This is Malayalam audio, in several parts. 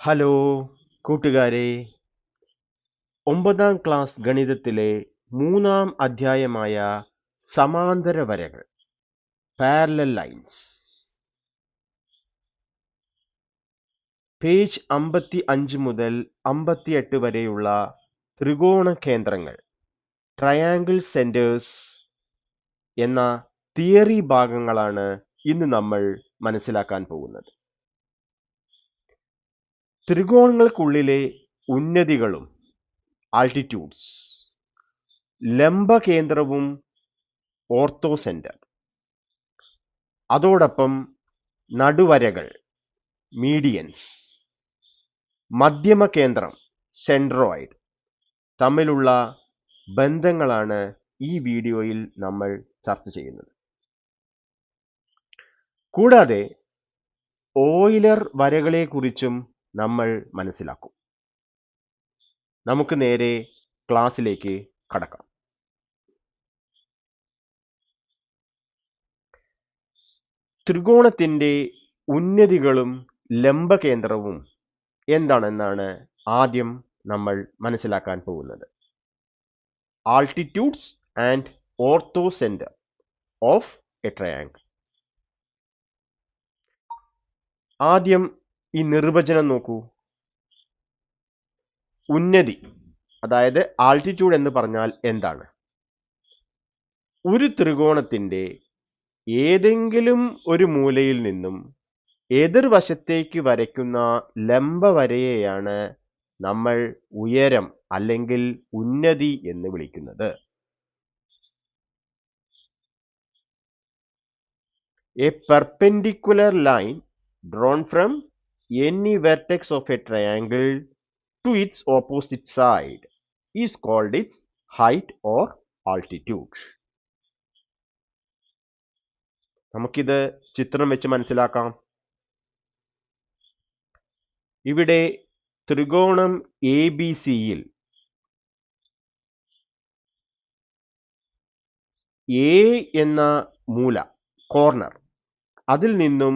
ഹലോ കൂട്ടുകാരെ, 9ാം ക്ലാസ് ഗണിതത്തിലെ 3ാം അധ്യായമായ സമാന്തര വരകൾ പാരലൽ ലൈൻസ് പേജ് 55 മുതൽ 58 വരെയുള്ള ത്രികോണ കേന്ദ്രങ്ങൾ ട്രയാങ്കിൾ സെന്റേഴ്സ് എന്ന തിയറി ഭാഗങ്ങളാണ് ഇന്ന് നമ്മൾ മനസ്സിലാക്കാൻ പോകുന്നത്. ത്രികോണങ്ങൾക്കുള്ളിലെ ഉന്നതികളും ആൾട്ടിറ്റ്യൂഡ്സ്, ലംബകേന്ദ്രവും ഓർത്തോസെന്റർ, അതോടൊപ്പം നടുവരകൾ മീഡിയൻസ്, മധ്യമ കേന്ദ്രം സെൻട്രോയിഡ് തമ്മിലുള്ള ബന്ധങ്ങളാണ് ഈ വീഡിയോയിൽ നമ്മൾ ചർച്ച ചെയ്യുന്നത്. കൂടാതെ ഓയിലർ വരകളെക്കുറിച്ചും നമ്മൾ മനസ്സിലാക്കും. നമുക്ക് നേരെ ക്ലാസ്സിലേക്ക് കടക്കാം. ത്രികോണത്തിന്റെ ഉന്നതികളും ലംബകേന്ദ്രവും എന്താണെന്നാണ് ആദ്യം നമ്മൾ മനസ്സിലാക്കാൻ പോകുന്നത്. Altitudes and orthocentre of a triangle. ആദ്യം ഈ നിർവചനം നോക്കൂ. ഉന്നതി, അതായത് ആൾട്ടിറ്റ്യൂഡ് എന്ന് പറഞ്ഞാൽ എന്താണ്? ഒരു ത്രികോണത്തിന്റെ ഏതെങ്കിലും ഒരു മൂലയിൽ നിന്നും എതിർവശത്തേക്ക് വരയ്ക്കുന്ന ലംബവരയെയാണ് നമ്മൾ ഉയരം അല്ലെങ്കിൽ ഉന്നതി എന്ന് വിളിക്കുന്നത്. A perpendicular line drawn from any vertex of a triangle to its opposite side is called its height or altitude. നമുക്കിത് ചിത്രം വെച്ച് മനസ്സിലാക്കാം. ഇവിടെ ത്രികോണം ABCയിൽ A എന്ന മൂല, കോർണർ, അതിൽ നിന്നും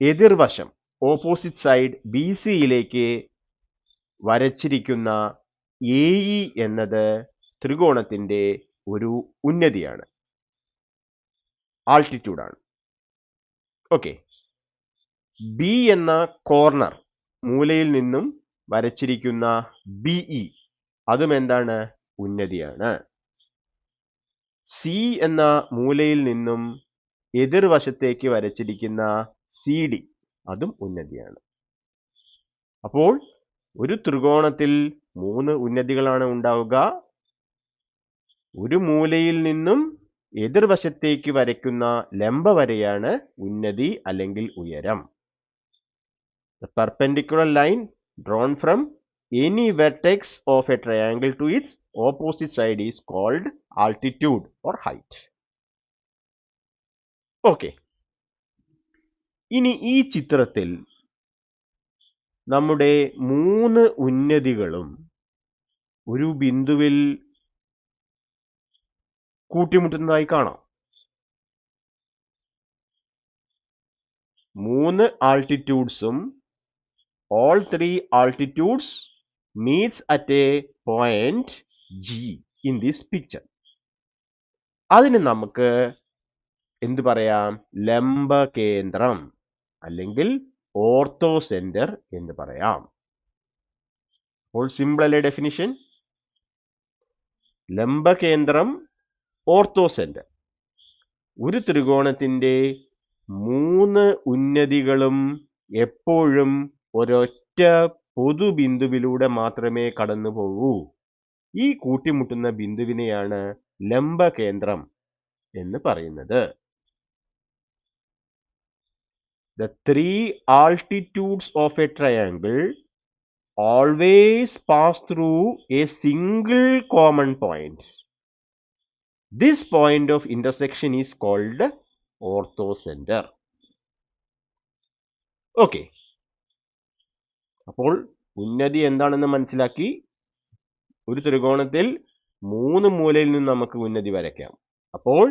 എതിർവശം ഓപ്പോസിറ്റ് സൈഡ് BCയിലേക്ക് വരച്ചിരിക്കുന്ന AE എന്നത് ത്രികോണത്തിന്റെ ഒരു ഉന്നതിയാണ്, ആൾട്ടിറ്റ്യൂഡാണ്. ഓക്കെ, B എന്ന കോർണർ മൂലയിൽ നിന്നും വരച്ചിരിക്കുന്ന BE അതും എന്താണ്? ഉന്നതിയാണ്. C എന്ന മൂലയിൽ നിന്നും എതിർവശത്തേക്ക് വരച്ചിരിക്കുന്ന CD അതും ഉന്നതിയാണ്. അപ്പോൾ ഒരു ത്രികോണത്തിൽ 3 ഉന്നതികളാണ് ഉണ്ടാവുക. ഒരു മൂലയിൽ നിന്നും എതിർവശത്തേക്ക് വരയ്ക്കുന്ന ലംബവരയാണ് ഉന്നതി അല്ലെങ്കിൽ ഉയരം. The perpendicular line drawn from any vertex of a triangle to its opposite side is called altitude or height. Okay. ഇനി ഈ ചിത്രത്തിൽ നമ്മുടെ 3 ഉന്നതികളും ഒരു ബിന്ദുവിൽ കൂട്ടിമുട്ടുന്നതായി കാണാം. 3 ആൾട്ടിറ്റ്യൂഡ്സും all 3 altitudes meets at a point G in this picture. അതിന് നമുക്ക് എന്ത് പറയാം? ലംബകേന്ദ്രം അല്ലെങ്കിൽ ഓർത്തോസെന്റർ എന്ന് പറയാം. അപ്പോൾ സിമ്പിൾ അല്ലേ ഡെഫിനിഷൻ? ലംബകേന്ദ്രം, ഓർത്തോസെന്റർ. ഒരു ത്രികോണത്തിന്റെ 3 ഉന്നതികളും എപ്പോഴും ഒരൊറ്റ പൊതുബിന്ദുവിലൂടെ മാത്രമേ കടന്നു പോകൂ. ഈ കൂട്ടിമുട്ടുന്ന ബിന്ദുവിനെയാണ് ലംബകേന്ദ്രം എന്ന് പറയുന്നത്. The 3 altitudes of a triangle always pass through a single common point. This point of intersection is called orthocenter. Okay. അപ്പോൾ ഉന്നതി എന്താണെന്ന് മനസ്സിലാക്കി. ഒരു ത്രികോണത്തിൽ 3 മൂലയിൽ നിന്ന് നമുക്ക് ഉന്നതി വരയ്ക്കാം. അപ്പോൾ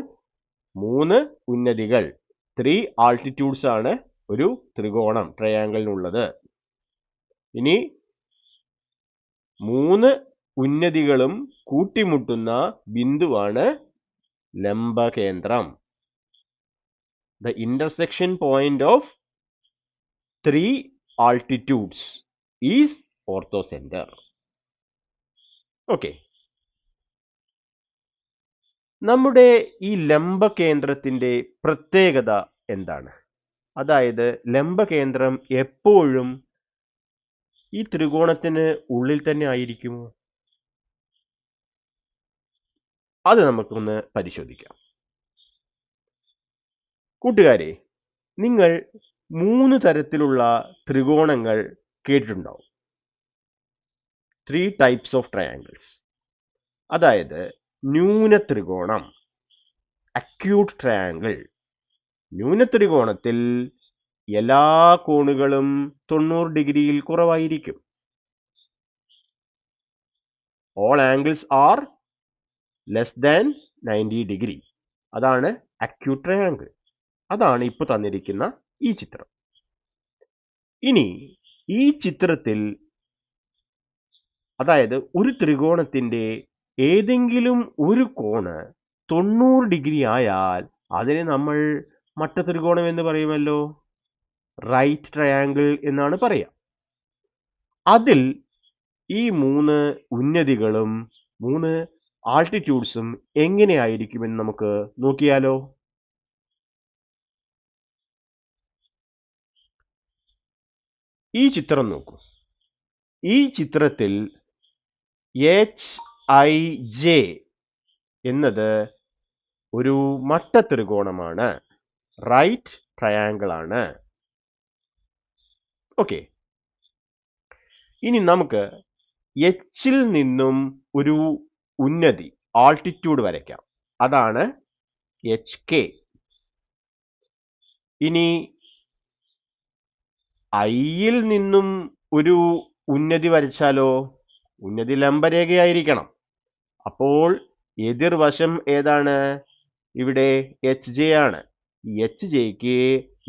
3 ഉന്നതികൾ, 3 ആൾട്ടിറ്റ്യൂഡ്സ് ആണ് ഒരു ത്രികോണം ട്രയാങ്കിളിനുള്ളത്. ഇനി 3 ഉന്നതികളും കൂട്ടിമുട്ടുന്ന ബിന്ദുവാണ് ലംബകേന്ദ്രം. The intersection point of 3 altitudes is orthocenter. Okay. നമ്മുടെ ഈ ലംബകേന്ദ്രത്തിന്റെ പ്രത്യേകത എന്താണ്? അതായത് ലംബകേന്ദ്രം എപ്പോഴും ഈ ത്രികോണത്തിന് ഉള്ളിൽ തന്നെ ആയിരിക്കുമോ? അത് നമുക്കൊന്ന് പരിശോധിക്കാം. കൂട്ടുകാരെ, നിങ്ങൾ 3 തരത്തിലുള്ള ത്രികോണങ്ങൾ കേട്ടിട്ടുണ്ടാവും. 3 types of triangles. അതായത് ന്യൂന ത്രികോണം, acute triangle. ന്യൂന ത്രികോണത്തിൽ എല്ലാ കോണുകളും 90 ഡിഗ്രിയിൽ കുറവായിരിക്കും. All angles are less than 90 degree. അതാണ് acute triangle. അതാണ് ഇപ്പോൾ തന്നിരിക്കുന്ന ഈ ചിത്രം. ഇനി ഈ ചിത്രത്തിൽ അതായത് ഒരു ത്രികോണത്തിന്റെ ഏതെങ്കിലും ഒരു കോണ് 90 ഡിഗ്രി ആയാൽ അതിനെ നമ്മൾ മട്ടത്രികോണം എന്ന് പറയുമല്ലോ, റൈറ്റ് ട്രയാങ്കിൾ എന്നാണ് പറയുക. അതിൽ ഈ 3 ഉന്നതികളും 3 ആൾട്ടിറ്റ്യൂഡ്സും എങ്ങനെയായിരിക്കുമെന്ന് നമുക്ക് നോക്കിയാലോ. ഈ ചിത്രം നോക്കൂ. ഈ ചിത്രത്തിൽ HIJ എന്നത് ഒരു മട്ടത്രികോണമാണ്, റൈറ്റ് ട്രയാങ്കിൾ ആണ്. ഓക്കെ. ഇനി നമുക്ക് എച്ചിൽ നിന്നും ഒരു ഉന്നതി ആൾട്ടിറ്റ്യൂഡ് വരയ്ക്കാം. അതാണ് HK. ഇനി ഐയിൽ നിന്നും ഒരു ഉന്നതി വരച്ചാലോ? ഉന്നതി ലംബരേഖയായിരിക്കണം. അപ്പോൾ എതിർവശം ഏതാണ്? ഇവിടെ HJ ആണ്. ഈ HJക്ക്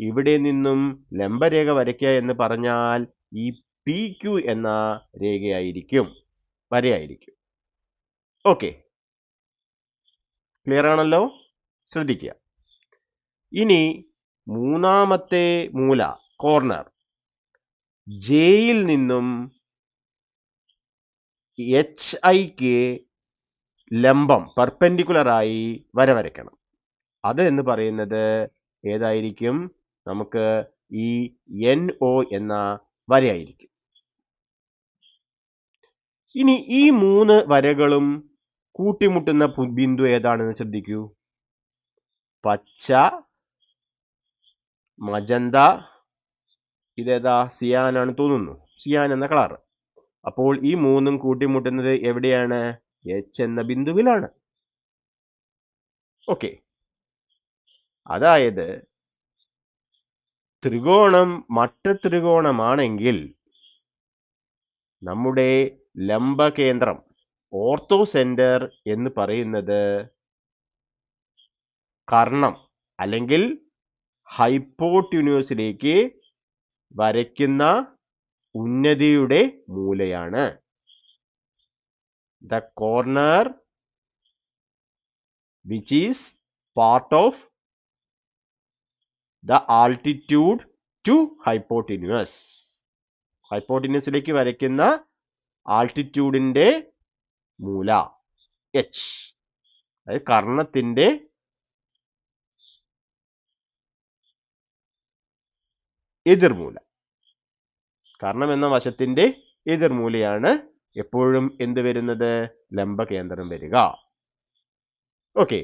ഇവിടെ നിന്നും ലംബരേഖ വരയ്ക്കുക എന്ന് പറഞ്ഞാൽ ഈ PQ എന്ന രേഖയായിരിക്കും, വരയായിരിക്കും. ഓക്കെ, ക്ലിയർ ആണല്ലോ? ശ്രദ്ധിക്കുക. ഇനി മൂന്നാമത്തെ മൂല, കോർണർ, ജെയിൽ നിന്നും HIക്ക് ലംബം പെർപെൻഡിക്കുലറായി വര വരയ്ക്കണം. അത് എന്ന് പറയുന്നത് ഏതായിരിക്കും? നമുക്ക് ഈ NO എന്ന വരയായിരിക്കും. ഇനി ഈ 3 വരകളും കൂട്ടിമുട്ടുന്ന ബിന്ദു ഏതാണെന്ന് ശ്രദ്ധിക്കൂ. പച്ച, മജന്ത, ഇതേതാ? സിയാൻ ആണ് തോന്നുന്നു, സിയാൻ എന്ന കളർ. അപ്പോൾ ഈ 3ഉം കൂട്ടിമുട്ടുന്നത് എവിടെയാണ്? H എന്ന ബിന്ദുവിലാണ്. ഓക്കെ. അതായത് ത്രികോണം മട്ടത്രികോണമാണെങ്കിൽ നമ്മുടെ ലംബകേന്ദ്രം, ഓർത്തോസെന്റർ എന്ന് പറയുന്നത് കർണം അല്ലെങ്കിൽ ഹൈപ്പോട്യൂനസിലേക്ക് വരയ്ക്കുന്ന ഉന്നതിയുടെ മൂലയാണ്. The corner which is part of the altitude to hypotenuse. ഹൈപ്പോട്ടിന്യൂസിലേക്ക് വരയ്ക്കുന്ന ആൾട്ടിറ്റ്യൂഡിന്റെ മൂല H, അതായത് കർണത്തിന്റെ എതിർമൂല. കർണം എന്ന വശത്തിന്റെ എതിർമൂലയാണ് എപ്പോഴും എന്ത് വരുന്നത്? ലംബകേന്ദ്രം വരിക. ഓക്കെ.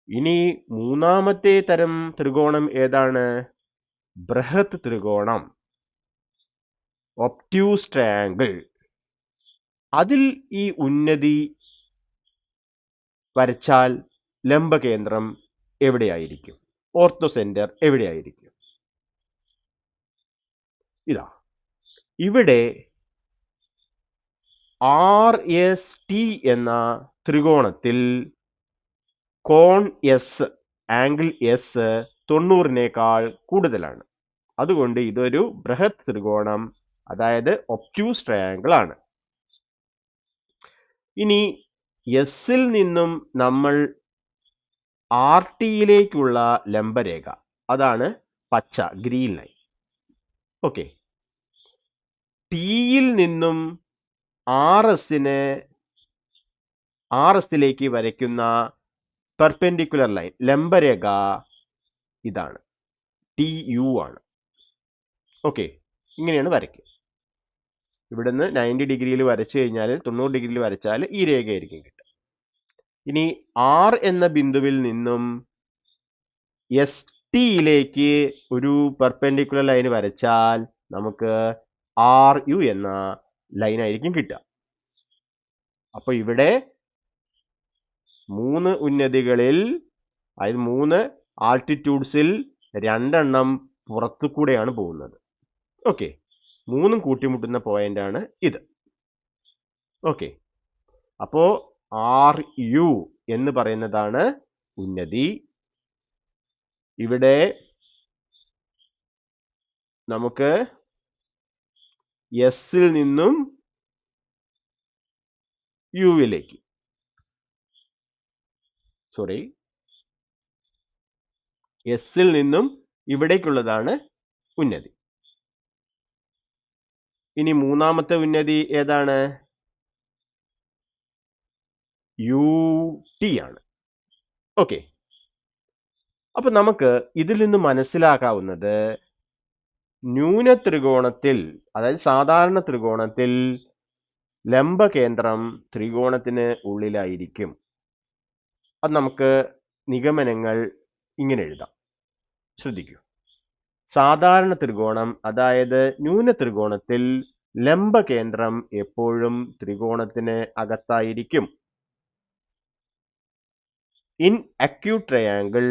ഇനി മൂന്നാമത്തെ തരം ത്രികോണം ഏതാണ്? ബൃഹത് ത്രികോണം, ഒബ്റ്റ്യൂസ് ട്രയാങ്കിൾ. അതിൽ ഈ ഉന്നതി വരച്ചാൽ ലംബകേന്ദ്രം എവിടെയായിരിക്കും? ഓർത്തോസെന്റർ എവിടെയായിരിക്കും? ഇതാ, ഇവിടെ RST എന്ന ത്രികോണത്തിൽ കോൺ S, ആംഗിൾ S 90-നേക്കാൾ കൂടുതലാണ്. അതുകൊണ്ട് ഇതൊരു ബൃഹത് ത്രികോണം അതായത് ഒബ്റ്റ്യൂസ് ട്രയാങ്കിൾ ആണ്. ഇനി എസിൽ നിന്നും നമ്മൾ ആർ ടിയിലേക്കുള്ള ലംബരേഖ, അതാണ് പച്ച ഗ്രീൻ ലൈൻ. ഓക്കെ, ടിയിൽ നിന്നും ആർ എസിലേക്ക് വരയ്ക്കുന്ന പെർപെൻഡിക്കുലർ ലൈൻ ലംബരേഖ ഇതാണ്, ടി യു ആണ്. ഓക്കെ, ഇങ്ങനെയാണ് വരയ്ക്കുക. ഇവിടുന്ന് 90 ഡിഗ്രിയിൽ വരച്ചു കഴിഞ്ഞാൽ 90 ഡിഗ്രിയിൽ വരച്ചാൽ ഈ രേഖയായിരിക്കും കിട്ടുക. ഇനി ആർ എന്ന ബിന്ദുവിൽ നിന്നും എസ് ടിയിലേക്ക് ഒരു പെർപെൻഡിക്കുലർ ലൈൻ വരച്ചാൽ നമുക്ക് ആർ യു എന്ന ലൈൻ ആയിരിക്കും കിട്ടുക. അപ്പൊ ഇവിടെ 3 ഉന്നതികളിൽ, അതായത് 3 ആൾട്ടിറ്റ്യൂഡ്സിൽ 2 എണ്ണം പുറത്തു കൂടെയാണ് പോകുന്നത്. ഓക്കെ, 3 കൂട്ടിമുട്ടുന്ന പോയിന്റ് ആണ് ഇത്. ഓക്കെ, അപ്പോ ആർ യു എന്ന് പറയുന്നതാണ് ഉന്നതി. ഇവിടെ നമുക്ക് എസിൽ നിന്നും യുവിലേക്ക്, എസിൽ നിന്നും ഇവിടേക്കുള്ളതാണ് ഉന്നതി. ഇനി മൂന്നാമത്തെ ഉന്നതി ഏതാണ്? യു ടി ആണ്. ഓക്കെ, അപ്പൊ നമുക്ക് ഇതിൽ നിന്ന് മനസ്സിലാക്കാവുന്നത് ന്യൂനത്രികോണത്തിൽ, അതായത് സാധാരണ ത്രികോണത്തിൽ ലംബകേന്ദ്രം ത്രികോണത്തിന് ഉള്ളിലായിരിക്കും. അത് നമുക്ക് നിഗമനങ്ങൾ ഇങ്ങനെ എഴുതാം. ശ്രദ്ധിക്കൂ, സാധാരണ ത്രികോണം, അതായത് ന്യൂനത്രികോണത്തിൽ ലംബകേന്ദ്രം എപ്പോഴും ത്രികോണത്തിന് അകത്തായിരിക്കും. In acute triangle,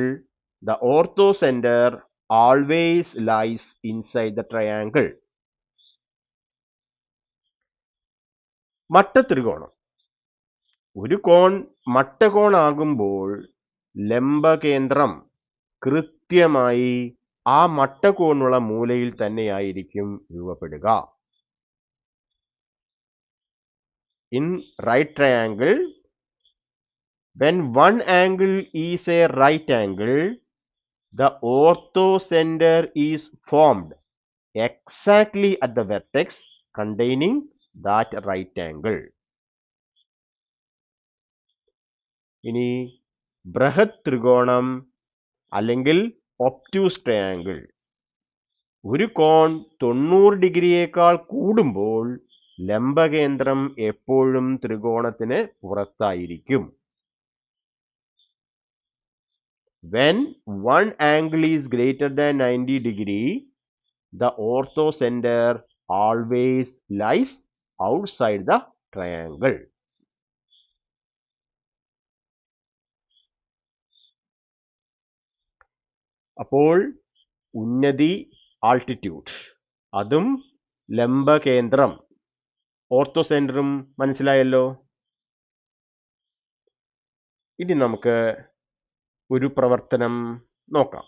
the orthocenter always lies inside the triangle. മട്ടത്രികോണം, ഒരു കോൺ മട്ടകോണാകുമ്പോൾ ലംബകേന്ദ്രം കൃത്യമായി ആ മട്ടകോണുള്ള മൂലയിൽ തന്നെയായിരിക്കും രൂപപ്പെടുക. In right triangle, when one angle is a right angle, the orthocenter is formed exactly at the vertex containing that right angle. ഇനി ബൃഹത് ത്രികോണം അല്ലെങ്കിൽ ഒബ്റ്റ്യൂസ് ട്രയാങ്കിൾ, ഒരു കോൺ 90 ഡിഗ്രിയേക്കാൾ കൂടുമ്പോൾ ലംബകേന്ദ്രം എപ്പോഴും ത്രികോണത്തിന് പുറത്തായിരിക്കും. When one angle is greater than 90 degree, the orthocenter always lies outside the triangle. അപ്പോൾ ഉന്നതി ആൾട്ടിറ്റ്യൂഡ്, അതും ലംബകേന്ദ്രം ഓർത്തോസെന്ററും മനസ്സിലായല്ലോ. ഇനി നമുക്ക് ഒരു പ്രവർത്തനം നോക്കാം.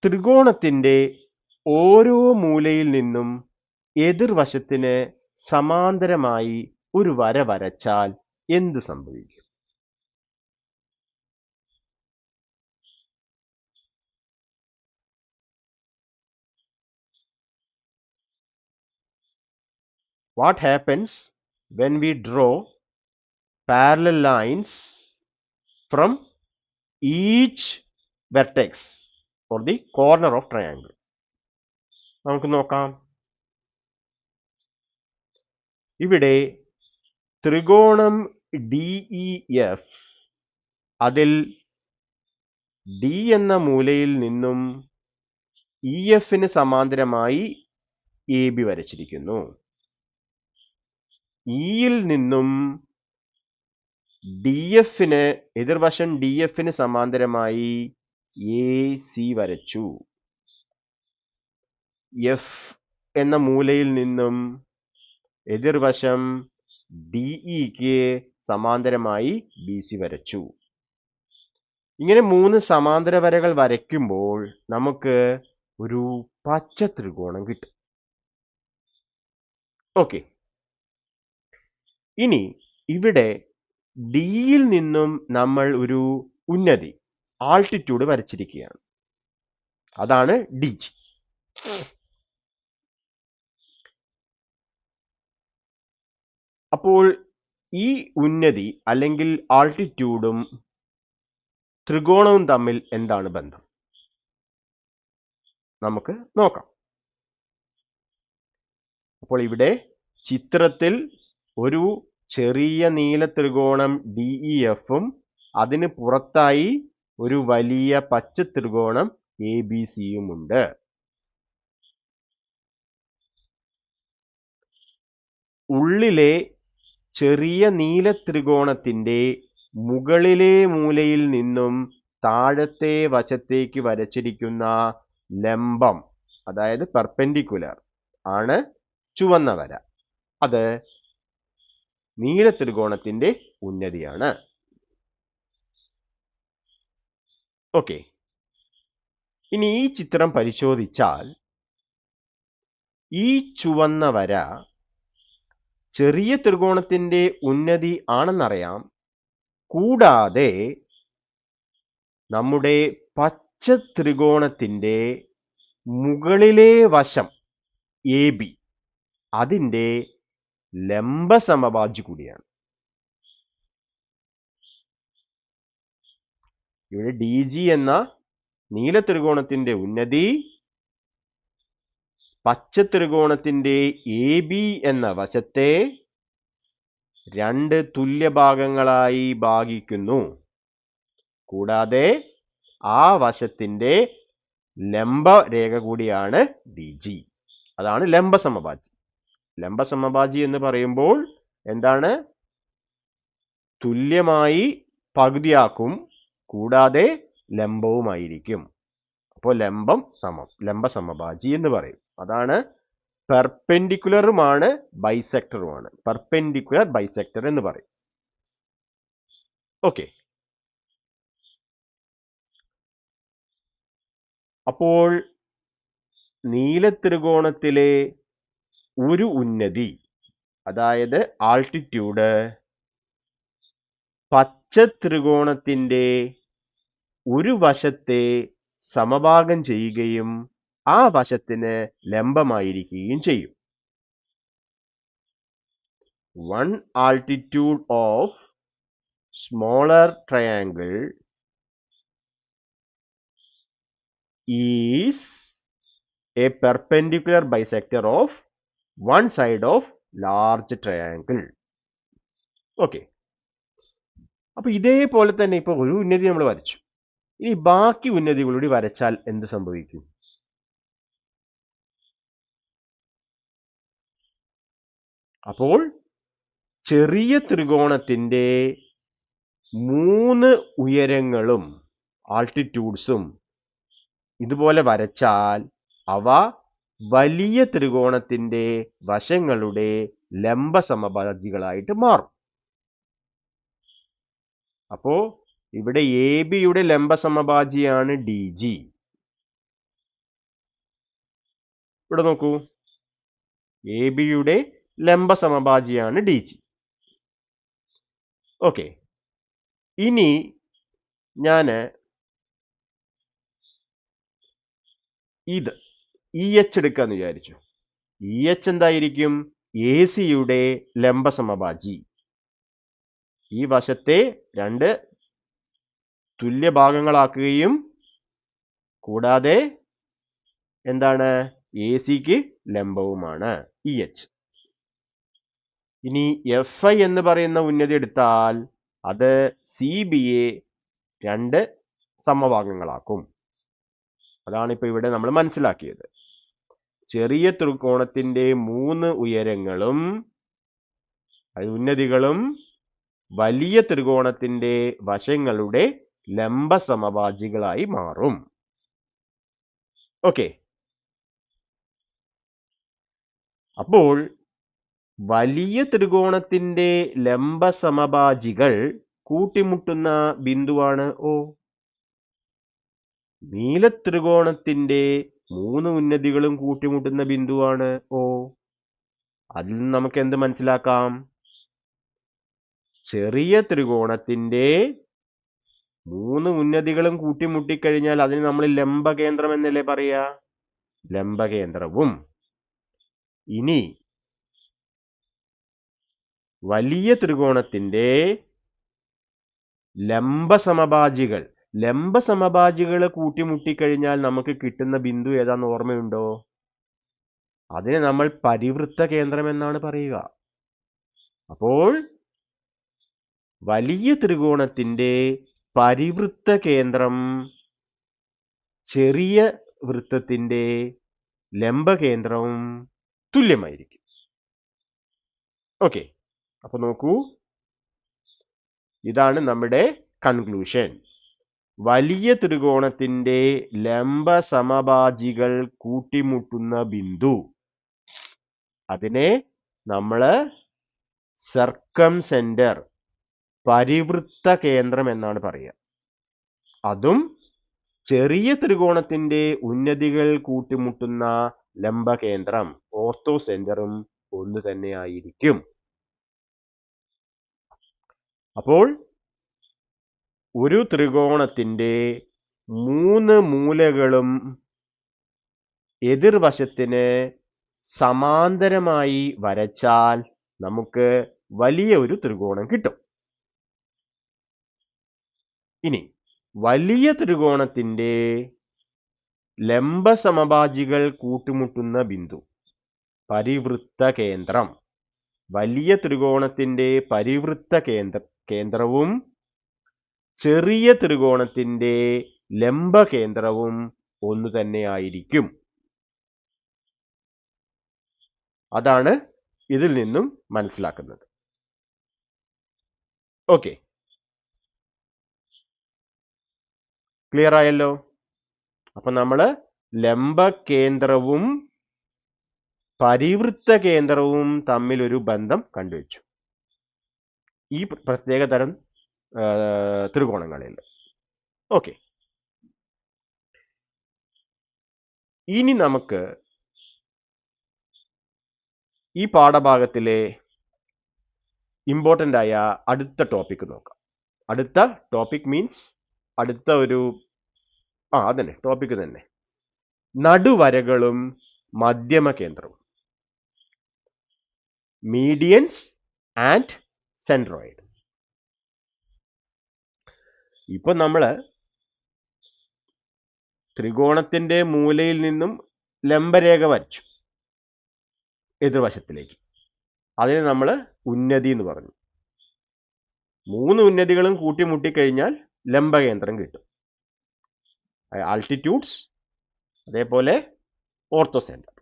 ത്രികോണത്തിന്റെ ഓരോ മൂലയിൽ നിന്നും എതിർവശത്തിന് സമാന്തരമായി ഒരു വര വരച്ചാൽ എന്ത് സംഭവിക്കും? What happens when we draw parallel lines from each vertex or the corner of triangle? നമുക്ക് നോക്കാം. ഇവിടെ ത്രികോണം DEF, അതിൽ D എന്ന മൂലയിൽ നിന്നും EFന് സമാന്തരമായി AB വരച്ചിരിക്കുന്നു. ഇയിൽ നിന്നും DFന്, എതിർവശം DFന് സമാന്തരമായി AC വരച്ചു. F എന്ന മൂലയിൽ നിന്നും എതിർവശം DEക്ക് സമാന്തരമായി BC വരച്ചു. ഇങ്ങനെ 3 സമാന്തര വരകൾ വരയ്ക്കുമ്പോൾ നമുക്ക് ഒരു പച്ച ത്രികോണം കിട്ടും. ഓക്കെ, ഇനി ഇവിടെ ഡിയിൽ നിന്നും നമ്മൾ ഒരു ഉന്നതി ആൾട്ടിറ്റ്യൂഡ് വരച്ചിരിക്കുകയാണ്. അതാണ് ഡി ജി. അപ്പോൾ ഈ ഉന്നതി അല്ലെങ്കിൽ ആൾട്ടിറ്റ്യൂഡും ത്രികോണവും തമ്മിൽ എന്താണ് ബന്ധം? നമുക്ക് നോക്കാം. അപ്പോൾ ഇവിടെ ചിത്രത്തിൽ ഒരു ചെറിയ നീല ത്രികോണം DEFഉം അതിന് പുറത്തായി ഒരു വലിയ പച്ച ത്രികോണം ABCയും ഉണ്ട്. ഉള്ളിലെ ചെറിയ നീല ത്രികോണത്തിന്റെ മുകളിലെ മൂലയിൽ നിന്നും താഴത്തെ വശത്തേക്ക് വരച്ചിരിക്കുന്ന ലംബം, അതായത് പെർപെൻഡിക്കുലർ ആണ് ചുവന്ന വര. അത് നീല ത്രികോണത്തിന്റെ ഉന്നതിയാണ്. ഓക്കെ, ഇനി ഈ ചിത്രം പരിശോധിച്ചാൽ ഈ ചുവന്ന വര ചെറിയ ത്രികോണത്തിന്റെ ഉന്നതി ആണെന്നറിയാം. കൂടാതെ നമ്മുടെ പച്ച ത്രികോണത്തിന്റെ മുകളിലെ വശം AB അതിന്റെ ലംബ സമഭാജി കൂടിയാണ്. ഇവിടെ DG എന്ന നീല ത്രികോണത്തിന്റെ ഉന്നതി പച്ച ത്രികോണത്തിന്റെ AB എന്ന വശത്തെ 2 തുല്യ ഭാഗങ്ങളായി ഭാഗിക്കുന്നു. കൂടാതെ ആ വശത്തിന്റെ ലംബ രേഖ കൂടിയാണ് DG. അതാണ് ലംബ സമഭാജി. ലംബ സമഭാജി എന്ന് പറയുമ്പോൾ എന്താണ്? തുല്യമായി പകുതിയാക്കും, കൂടാതെ ലംബവുമായിരിക്കും. അപ്പോൾ ലംബം സമം, ലംബ സമഭാജി എന്ന് പറയും. അതാണ് പെർപെൻഡിക്കുലറുമാണ് ബൈസെക്ടറുമാണ്. പെർപെൻഡിക്കുലർ ബൈസെക്ടർ എന്ന് പറയും. ഓക്കെ, അപ്പോൾ നീല ത്രികോണത്തിലെ ഒരു ഉന്നതി, അതായത് ആൾട്ടിറ്റ്യൂഡ്, പച്ച ത്രികോണത്തിന്റെ ഒരു വശത്തെ സമഭാഗം ചെയ്യുകയും ആ വശത്തിന് ലംബമായിരിക്കുകയും ചെയ്യും. One altitude of smaller triangle is a perpendicular bisector of one side of large triangle. Okay, അപ്പൊ ഇതേപോലെ തന്നെ ഇപ്പൊ ഒരു ഉന്നതി നമ്മൾ വരച്ചു. ഇനി ബാക്കി ഉന്നതികളൂടി വരച്ചാൽ എന്ത് സംഭവിക്കും? അപ്പോൾ ചെറിയ ത്രികോണത്തിന്റെ 3 ഉയരങ്ങളും ആൾട്ടിറ്റ്യൂഡ്സും ഇതുപോലെ വരച്ചാൽ അവ വലിയ ത്രികോണത്തിന്റെ വശങ്ങളുടെ ലംബ സമഭാജികളായിട്ട് മാറും. അപ്പോ ഇവിടെ ABയുടെ ലംബ സമഭാജിയാണ് DG. ഇവിടെ നോക്കൂ, ABയുടെ ലംബ സമഭാജിയാണ് DG. ഓക്കെ, ഇനി ഞാൻ ഇത് EH എടുക്കാന്ന് വിചാരിച്ചു. EH എന്തായിരിക്കും? ACയുടെ ലംബ സമഭാജി. ഈ വശത്തെ 2 തുല്യ ഭാഗങ്ങളാക്കുകയും കൂടാതെ എന്താണ്? ACക്ക് ലംബവുമാണ് EH. ഇനി FI എന്ന് പറയുന്ന ഉന്നതി എടുത്താൽ അത് CBയെ 2 സമഭാഗങ്ങളാക്കും. അതാണ് ഇപ്പൊ ഇവിടെ നമ്മൾ മനസ്സിലാക്കിയത്. ചെറിയ ത്രികോണത്തിന്റെ 3 ഉയരങ്ങളും ഉന്നതികളും വലിയ ത്രികോണത്തിന്റെ വശങ്ങളുടെ ലംബ സമഭാജികളായി മാറും. ഓക്കെ, അപ്പോൾ വലിയ ത്രികോണത്തിന്റെ ലംബ സമഭാജികൾ കൂട്ടിമുട്ടുന്ന ബിന്ദുവാണ് O. നീലത്രികോണത്തിന്റെ 3 ഉന്നതികളും കൂട്ടിമുട്ടുന്ന ബിന്ദുവാണ് O. അതിൽ നിന്ന് നമുക്ക് എന്ത് മനസ്സിലാക്കാം? ചെറിയ ത്രികോണത്തിന്റെ 3 ഉന്നതികളും കൂട്ടിമുട്ടിക്കഴിഞ്ഞാൽ അതിന് നമ്മൾ ലംബകേന്ദ്രം എന്നല്ലേ പറയാ? ലംബകേന്ദ്രവും. ഇനി വലിയ ത്രികോണത്തിന്റെ ലംബസമഭാജികൾ കൂട്ടിമുട്ടിക്കഴിഞ്ഞാൽ നമുക്ക് കിട്ടുന്ന ബിന്ദു ഏതാന്ന് ഓർമ്മയുണ്ടോ? അതിനെ നമ്മൾ പരിവൃത്ത കേന്ദ്രം എന്നാണ് പറയുക. അപ്പോൾ വലിയ ത്രികോണത്തിന്റെ പരിവൃത്ത കേന്ദ്രം ചെറിയ വൃത്തത്തിന്റെ ലംബകേന്ദ്രവും തുല്യമായിരിക്കും. ഓക്കെ, അപ്പൊ നോക്കൂ, ഇതാണ് നമ്മുടെ കൺക്ലൂഷൻ. വലിയ ത്രികോണത്തിന്റെ ലംബസമഭാജികൾ കൂട്ടിമുട്ടുന്ന ബിന്ദു, അതിനെ നമ്മള് സർക്കംസെന്റർ, പരിവൃത്ത കേന്ദ്രം എന്നാണ് പറയുക. അതും ചെറിയ ത്രികോണത്തിന്റെ ഉന്നതികൾ കൂട്ടിമുട്ടുന്ന ലംബകേന്ദ്രം, ഓർത്തോസെന്ററും ഒന്ന് തന്നെ ആയിരിക്കും. അപ്പോൾ ഒരു ത്രികോണത്തിന്റെ 3 മൂലകളും എതിർവശത്തിന് സമാന്തരമായി വരച്ചാൽ നമുക്ക് വലിയ ഒരു ത്രികോണം കിട്ടും. ഇനി വലിയ ത്രികോണത്തിന്റെ ലംബസമഭാജികൾ കൂട്ടിമുട്ടുന്ന ബിന്ദു, പരിവൃത്ത കേന്ദ്രം, വലിയ ത്രികോണത്തിന്റെ പരിവൃത്ത കേന്ദ്രവും ചെറിയ ത്രികോണത്തിന്റെ ലംബകേന്ദ്രവും ഒന്ന് തന്നെ ആയിരിക്കും. അതാണ് ഇതിൽ നിന്നും മനസ്സിലാക്കുന്നത്. ഓക്കെ, ക്ലിയർ ആയല്ലോ? അപ്പൊ നമ്മള് ലംബകേന്ദ്രവും പരിവൃത്ത കേന്ദ്രവും തമ്മിൽ ഒരു ബന്ധം കണ്ടുവച്ചു ഈ പ്രത്യേക തരം ത്രികോണങ്ങളിൽ. ഓക്കെ, ഇനി നമുക്ക് ഈ പാഠഭാഗത്തിലെ ഇമ്പോർട്ടൻ്റ് ആയ അടുത്ത ടോപ്പിക് നോക്കാം. അടുത്ത ടോപ്പിക് മീൻസ് അടുത്ത ഒരു അതന്നെ ടോപ്പിക് തന്നെ, നടുവരകളും മധ്യമ കേന്ദ്രവും, മീഡിയൻസ് ആൻഡ് സെൻട്രോയിഡ്. ഇപ്പൊ നമ്മള് ത്രികോണത്തിന്റെ മൂലയിൽ നിന്നും ലംബരേഖ വരച്ചു എതിർവശത്തിലേക്ക്. അതിന് നമ്മൾ ഉന്നതി എന്ന് പറഞ്ഞു. 3 ഉന്നതികളും കൂട്ടിമുട്ടിക്കഴിഞ്ഞാൽ ലംബകേന്ദ്രം കിട്ടും. ആൾട്ടിറ്റ്യൂഡ്സ്, അതേപോലെ ഓർത്തോസെന്റർ.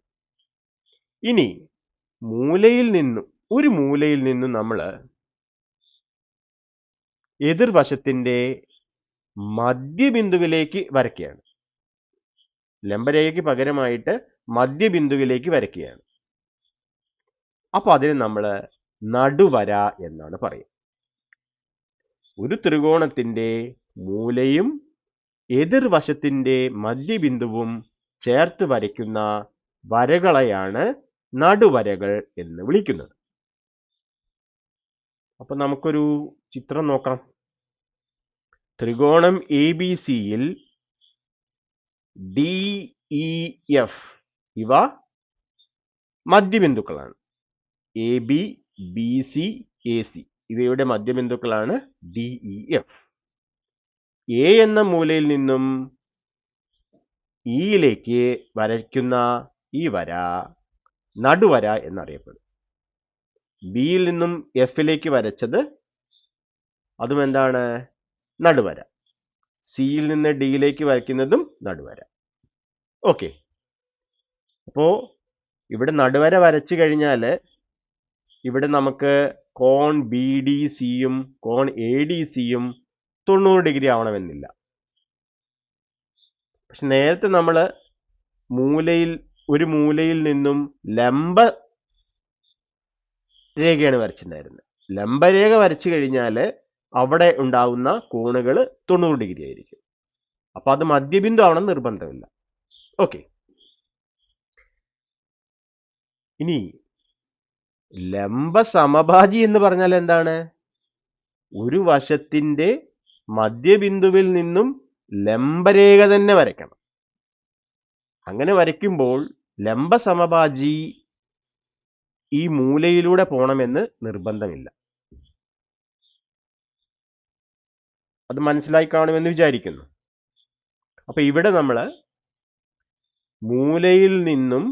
ഇനി ഒരു മൂലയിൽ നിന്നും നമ്മൾ എതിർവശത്തിന്റെ മധ്യബിന്ദുവിലേക്ക് വരയ്ക്കുകയാണ്. ലംബരേഖയ്ക്ക് പകരമായിട്ട് മധ്യബിന്ദുവിലേക്ക് വരയ്ക്കുകയാണ്. അപ്പൊ അതിന് നമ്മൾ നടുവര എന്നാണ് പറയുക. ഒരു ത്രികോണത്തിന്റെ മൂലയും എതിർവശത്തിന്റെ മധ്യബിന്ദുവും ചേർത്ത് വരയ്ക്കുന്ന വരകളെയാണ് നടുവരകൾ എന്ന് വിളിക്കുന്നത്. അപ്പൊ നമുക്കൊരു ചിത്രം നോക്കാം. ത്രികോണം ABC-യിൽ DEF ഇവ മധ്യബിന്ദുക്കളാണ്. AB, BC, AC ഇവയുടെ മധ്യബിന്ദുക്കളാണ് DEF. A എന്ന മൂലയിൽ നിന്നും ഇയിലേക്ക് വരയ്ക്കുന്ന ഈ വര നടുവര എന്നറിയപ്പെടും. ബിയിൽ നിന്നും എഫിലേക്ക് വരച്ചത് അതും എന്താണ്? നടുവര. സിയിൽ നിന്ന് ഡിയിലേക്ക് വരയ്ക്കുന്നതും നടുവര. ഓക്കെ, അപ്പോ ഇവിടെ നടുവര വരച്ചു കഴിഞ്ഞാൽ ഇവിടെ നമുക്ക് കോൺ BDCയും കോൺ ADCയും 90 ഡിഗ്രി ആവണമെന്നില്ല. പക്ഷെ നേരത്തെ നമ്മൾ ഒരു മൂലയിൽ നിന്നും ലംബ രേഖയാണ് വരച്ചിട്ടുണ്ടായിരുന്നത്. ലംബരേഖ വരച്ചു കഴിഞ്ഞാൽ അവിടെ ഉണ്ടാവുന്ന കോണുകൾ 90 ഡിഗ്രി ആയിരിക്കും. അപ്പൊ അത് മധ്യബിന്ദു ആവണം നിർബന്ധമില്ല. ഓക്കെ, ഇനി ലംബ സമഭാജി എന്ന് പറഞ്ഞാൽ എന്താണ്? ഒരു വശത്തിന്റെ മധ്യബിന്ദുവിൽ നിന്നും ലംബരേഖ തന്നെ വരയ്ക്കണം. അങ്ങനെ വരയ്ക്കുമ്പോൾ ലംബ സമഭാജി ഈ മൂലയിലൂടെ പോണമെന്ന് നിർബന്ധമില്ല. അത് മനസ്സിലായി കാണുമെന്ന് വിചാരിക്കുന്നു. അപ്പൊ ഇവിടെ നമ്മൾ മൂലയിൽ നിന്നും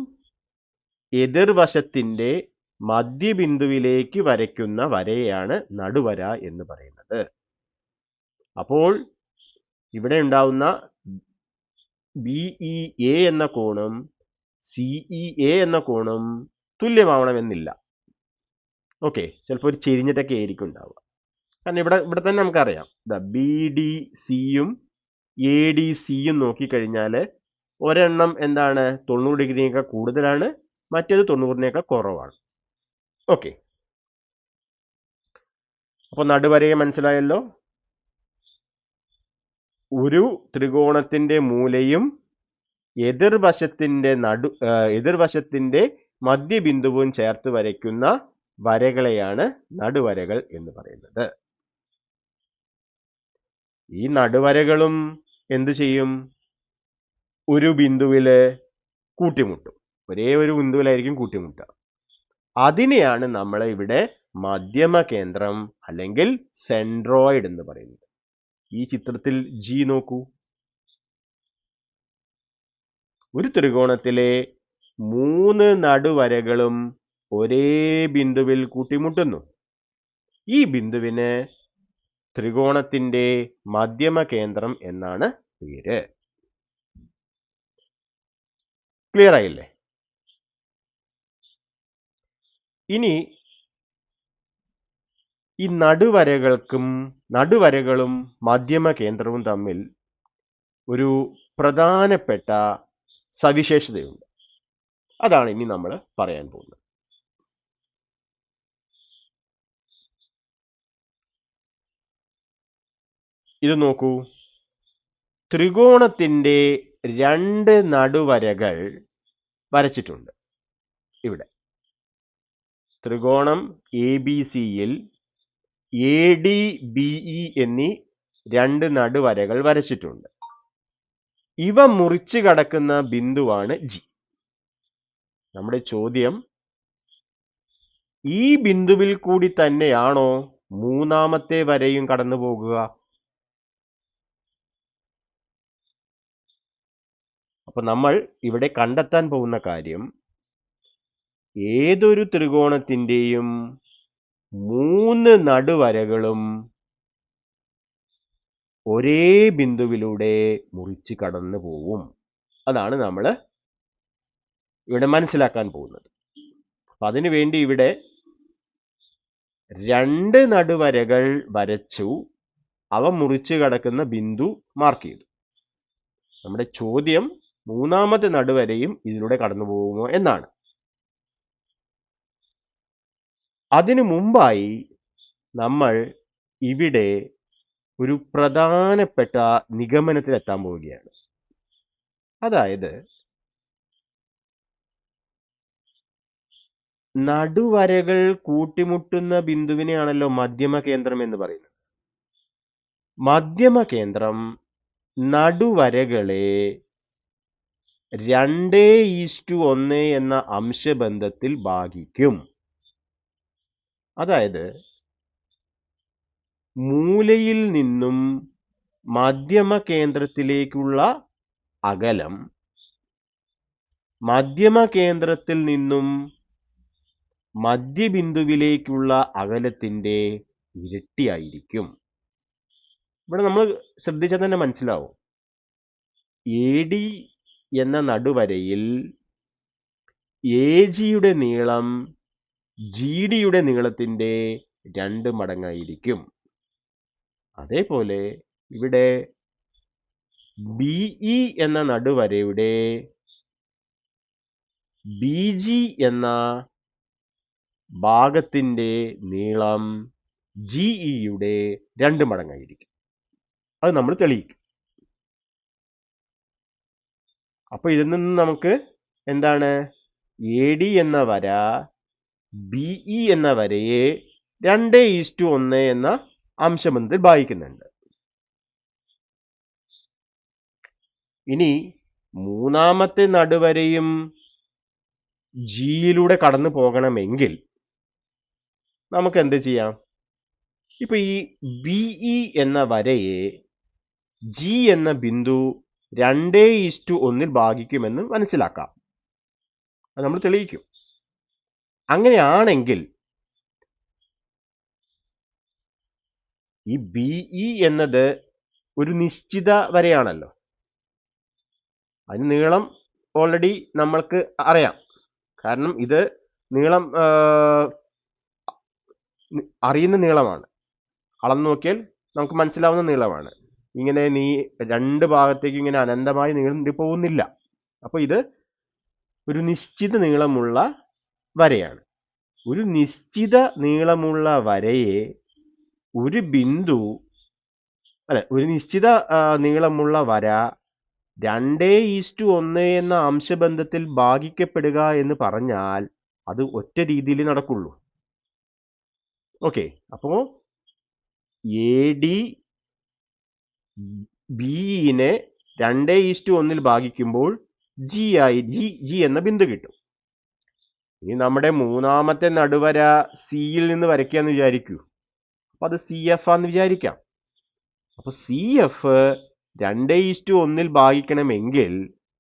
എതിർവശത്തിന്റെ മധ്യബിന്ദുവിലേക്ക് വരയ്ക്കുന്ന വരയാണ് നടുവര എന്ന് പറയുന്നത്. അപ്പോൾ ഇവിടെ ഉണ്ടാവുന്ന BEA എന്ന കോണും CEA എന്ന കോണും തുല്യമാവണമെന്നില്ല. ഓക്കെ, ചിലപ്പോൾ ഒരു ചെരിഞ്ഞിട്ടൊക്കെ ആയിരിക്കും ഉണ്ടാവുക. കാരണം ഇവിടെ തന്നെ നമുക്കറിയാം, BDCയും ADCയും നോക്കിക്കഴിഞ്ഞാൽ ഒരെണ്ണം എന്താണ് 90 ഡിഗ്രിയേക്കാൾ കൂടുതലാണ്, മറ്റേത് 90-നേക്കാൾ കുറവാണ്. ഓക്കെ, അപ്പൊ നടുവരയെ മനസ്സിലായല്ലോ. ഒരു ത്രികോണത്തിന്റെ മൂലയും എതിർവശത്തിന്റെ മധ്യബിന്ദുവും ചേർത്ത് വരയ്ക്കുന്ന വരകളെയാണ് നടുവരകൾ എന്ന് പറയുന്നത്. ഈ നടുവരകളും എന്തു ചെയ്യും? ഒരു ബിന്ദുവില് കൂട്ടിമുട്ടും. ഒരേ ഒരു ബിന്ദുവിലായിരിക്കും കൂട്ടിമുട്ടുക. അതിനെയാണ് നമ്മൾ ഇവിടെ മധ്യമ കേന്ദ്രം അല്ലെങ്കിൽ സെൻട്രോയിഡ് എന്ന് പറയുന്നത്. ഈ ചിത്രത്തിൽ G നോക്കൂ. ഒരു ത്രികോണത്തിലെ 3 നടുവരകളും ഒരേ ബിന്ദുവിൽ കൂട്ടിമുട്ടുന്നു. ഈ ബിന്ദുവിന് ത്രികോണത്തിന്റെ മധ്യമ കേന്ദ്രം എന്നാണ് പേര്. ക്ലിയർ ആയില്ലേ? ഇനി ഈ നടുവരകളും മധ്യമ കേന്ദ്രവും തമ്മിൽ ഒരു പ്രധാനപ്പെട്ട സവിശേഷതയുണ്ട്. അതാണ് ഇനി നമ്മൾ പറയാൻ പോകുന്നത്. ഇത് നോക്കൂ. ത്രികോണത്തിന്റെ 2 നടുവരകൾ വരച്ചിട്ടുണ്ട്. ഇവിടെ ത്രികോണം ABCയിൽ ADBE എന്നീ 2 നടുവരകൾ വരച്ചിട്ടുണ്ട്. ഇവ മുറിച്ചു കടക്കുന്ന ബിന്ദുവാണ് G. നമ്മുടെ ചോദ്യം, ഈ ബിന്ദുവിൽ കൂടി തന്നെയാണോ മൂന്നാമത്തെ വരയും കടന്നു പോകുക? അപ്പൊ നമ്മൾ ഇവിടെ കണ്ടെത്താൻ പോകുന്ന കാര്യം, ഏതൊരു ത്രികോണത്തിന്റെയും 3 നടുവരകളും ഒരേ ബിന്ദുവിലൂടെ മുറിച്ച് കടന്നു പോവും. അതാണ് നമ്മൾ ഇവിടെ മനസ്സിലാക്കാൻ പോകുന്നത്. അപ്പൊ അതിനു വേണ്ടി ഇവിടെ 2 നടുവരകൾ വരച്ചു, അവ മുറിച്ച് കടക്കുന്ന ബിന്ദു മാർക്ക് ചെയ്തു. നമ്മുടെ ചോദ്യം, മൂന്നാമത്തെ നടുവരയും ഇതിലൂടെ കടന്നു പോകുമോ എന്നാണ്. അതിനു മുമ്പായി നമ്മൾ ഇവിടെ ഒരു പ്രധാനപ്പെട്ട നിഗമനത്തിൽ എത്താൻ പോവുകയാണ്. അതായത്, നടുവരകൾ കൂട്ടിമുട്ടുന്ന ബിന്ദുവിനെയാണല്ലോ മധ്യമ കേന്ദ്രം എന്ന് പറയുന്നത്. മധ്യമ കേന്ദ്രം നടുവരകളെ 2:1 എന്ന അംശബന്ധത്തിൽ ഭാഗിക്കും. അതായത്, മൂലയിൽ നിന്നും മധ്യമ കേന്ദ്രത്തിലേക്കുള്ള അകലം മധ്യമ കേന്ദ്രത്തിൽ നിന്നും മധ്യബിന്ദുവിലേക്കുള്ള അകലത്തിന്റെ ഇരട്ടിയായിരിക്കും. ഇവിടെ നമ്മൾ ശ്രദ്ധിച്ചാൽ തന്നെ മനസ്സിലാവും, AD എന്ന നടുവരയിൽ AGയുടെ നീളം GDയുടെ നീളത്തിന്റെ 2 മടങ്ങായിരിക്കും. അതേപോലെ ഇവിടെ BE എന്ന നടുവരയുടെ BG എന്ന ഭാഗത്തിന്റെ നീളം GEയുടെ 2 മടങ്ങായിരിക്കും. അത് നമ്മൾ തെളിയിക്കും. അപ്പോൾ ഇതിൽ നിന്ന് നമുക്ക് എന്താണ് AD എന്ന വര BE എന്ന വരയെ 2:1 എന്ന അംശബന്ധത്തിൽ ഭാഗിക്കുന്നുണ്ട്. ഇനി മൂന്നാമത്തെ നടുവരയും ജിയിലൂടെ കടന്നു പോകണമെങ്കിൽ നമുക്ക് എന്ത് ചെയ്യാം? ഇപ്പൊ ഈ BE എന്ന വരയെ ജി എന്ന ബിന്ദു 2:1 ഭാഗിക്കുമെന്ന് മനസ്സിലാക്കാം. അത് നമ്മൾ തെളിയിക്കും. അങ്ങനെയാണെങ്കിൽ ഈ BE എന്നത് ഒരു നിശ്ചിത വരയാണല്ലോ. അതിന് നീളം ഓൾറെഡി നമ്മൾക്ക് അറിയാം. കാരണം ഇത് നീളം അറിയുന്ന നീളമാണ്. അളന്നു നോക്കിയാൽ നമുക്ക് മനസ്സിലാവുന്ന നീളമാണ്. ഇങ്ങനെ രണ്ട് ഭാഗത്തേക്ക് ഇങ്ങനെ അനന്തമായി നീണ്ടു പോകുന്നില്ല. അപ്പോൾ ഇത് ഒരു നിശ്ചിത നീളമുള്ള വരയാണ്. ഒരു നിശ്ചിത നീളമുള്ള വരയെ ഒരു നിശ്ചിത നീളമുള്ള വര 2:1 എന്ന അംശബന്ധത്തിൽ ഭാഗിക്കപ്പെടുക എന്ന് പറഞ്ഞാൽ അത് ഒറ്റ രീതിയിൽ നടക്കുള്ളൂ. ഓക്കെ, അപ്പോ AD BE-നെ 2:1 ഭാഗിക്കുമ്പോൾ ജി എന്ന ബിന്ദു കിട്ടും. ഇനി നമ്മുടെ മൂന്നാമത്തെ നടുവര സിയിൽ നിന്ന് വരയ്ക്കാന്ന് വിചാരിക്കൂ. അപ്പൊ അത് CF ആന്ന് വിചാരിക്കാം. അപ്പൊ CF 2:1 ഭാഗിക്കണമെങ്കിൽ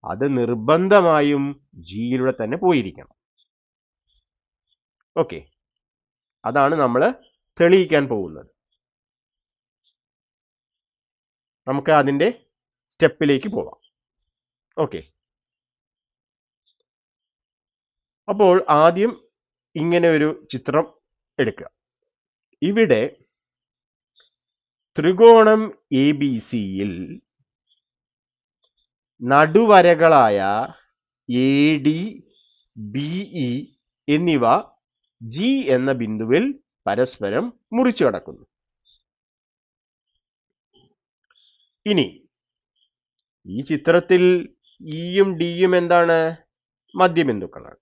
അത് നിർബന്ധമായും ജിയിലൂടെ തന്നെ പോയിരിക്കണം. ഓക്കെ, അതാണ് നമ്മൾ തെളിയിക്കാൻ പോകുന്നത്. നമുക്ക് അതിന്റെ സ്റ്റെപ്പിലേക്ക് പോവാം. ഓക്കെ, അപ്പോൾ ആദ്യം ഇങ്ങനെ ഒരു ചിത്രം എടുക്കുക. ഇവിടെ ത്രികോണം ABC-യിൽ നടുവരകളായ AD, BE എന്നിവ G എന്ന ബിന്ദുവിൽ പരസ്പരം മുറിച്ചു കടക്കുന്നു. ഇനി ഈ ചിത്രത്തിൽ ഇയും ഡിയും എന്താണ്? മധ്യബിന്ദുക്കളാണ്.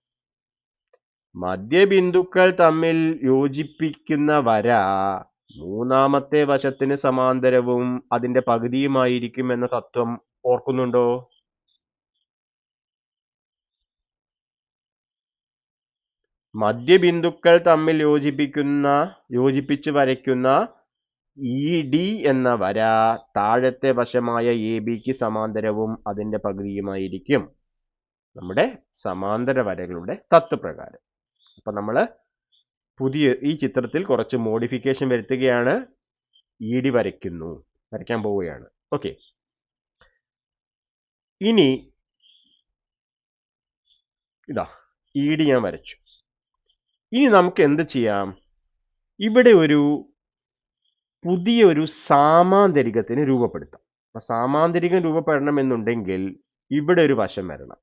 മധ്യബിന്ദുക്കൾ തമ്മിൽ യോജിപ്പിക്കുന്ന വര മൂന്നാമത്തെ വശത്തിന് സമാന്തരവും അതിന്റെ പകുതിയുമായിരിക്കും എന്ന തത്വം ഓർക്കുന്നുണ്ടോ? മധ്യബിന്ദുക്കൾ തമ്മിൽ യോജിപ്പിച്ച് വരയ്ക്കുന്ന ED എന്ന വര താഴത്തെ വശമായ ABക്ക് സമാന്തരവും അതിന്റെ പകുതിയുമായിരിക്കും നമ്മുടെ സമാന്തര വരകളുടെ തത്വപ്രകാരം. അപ്പൊ നമ്മൾ ഈ ചിത്രത്തിൽ കുറച്ച് മോഡിഫിക്കേഷൻ വരുത്തുകയാണ്. ED വരയ്ക്കാൻ പോവുകയാണ്. ഓക്കെ, ഇനി ഇതാ ED ഞാൻ വരച്ചു. ഇനി നമുക്ക് എന്ത് ചെയ്യാം? ഇവിടെ ഒരു പുതിയൊരു സാമാന്തരികത്തിന് രൂപപ്പെടുത്താം. അപ്പൊ സാമാന്തരികം രൂപപ്പെടണമെന്നുണ്ടെങ്കിൽ ഇവിടെ ഒരു വശം വരണം.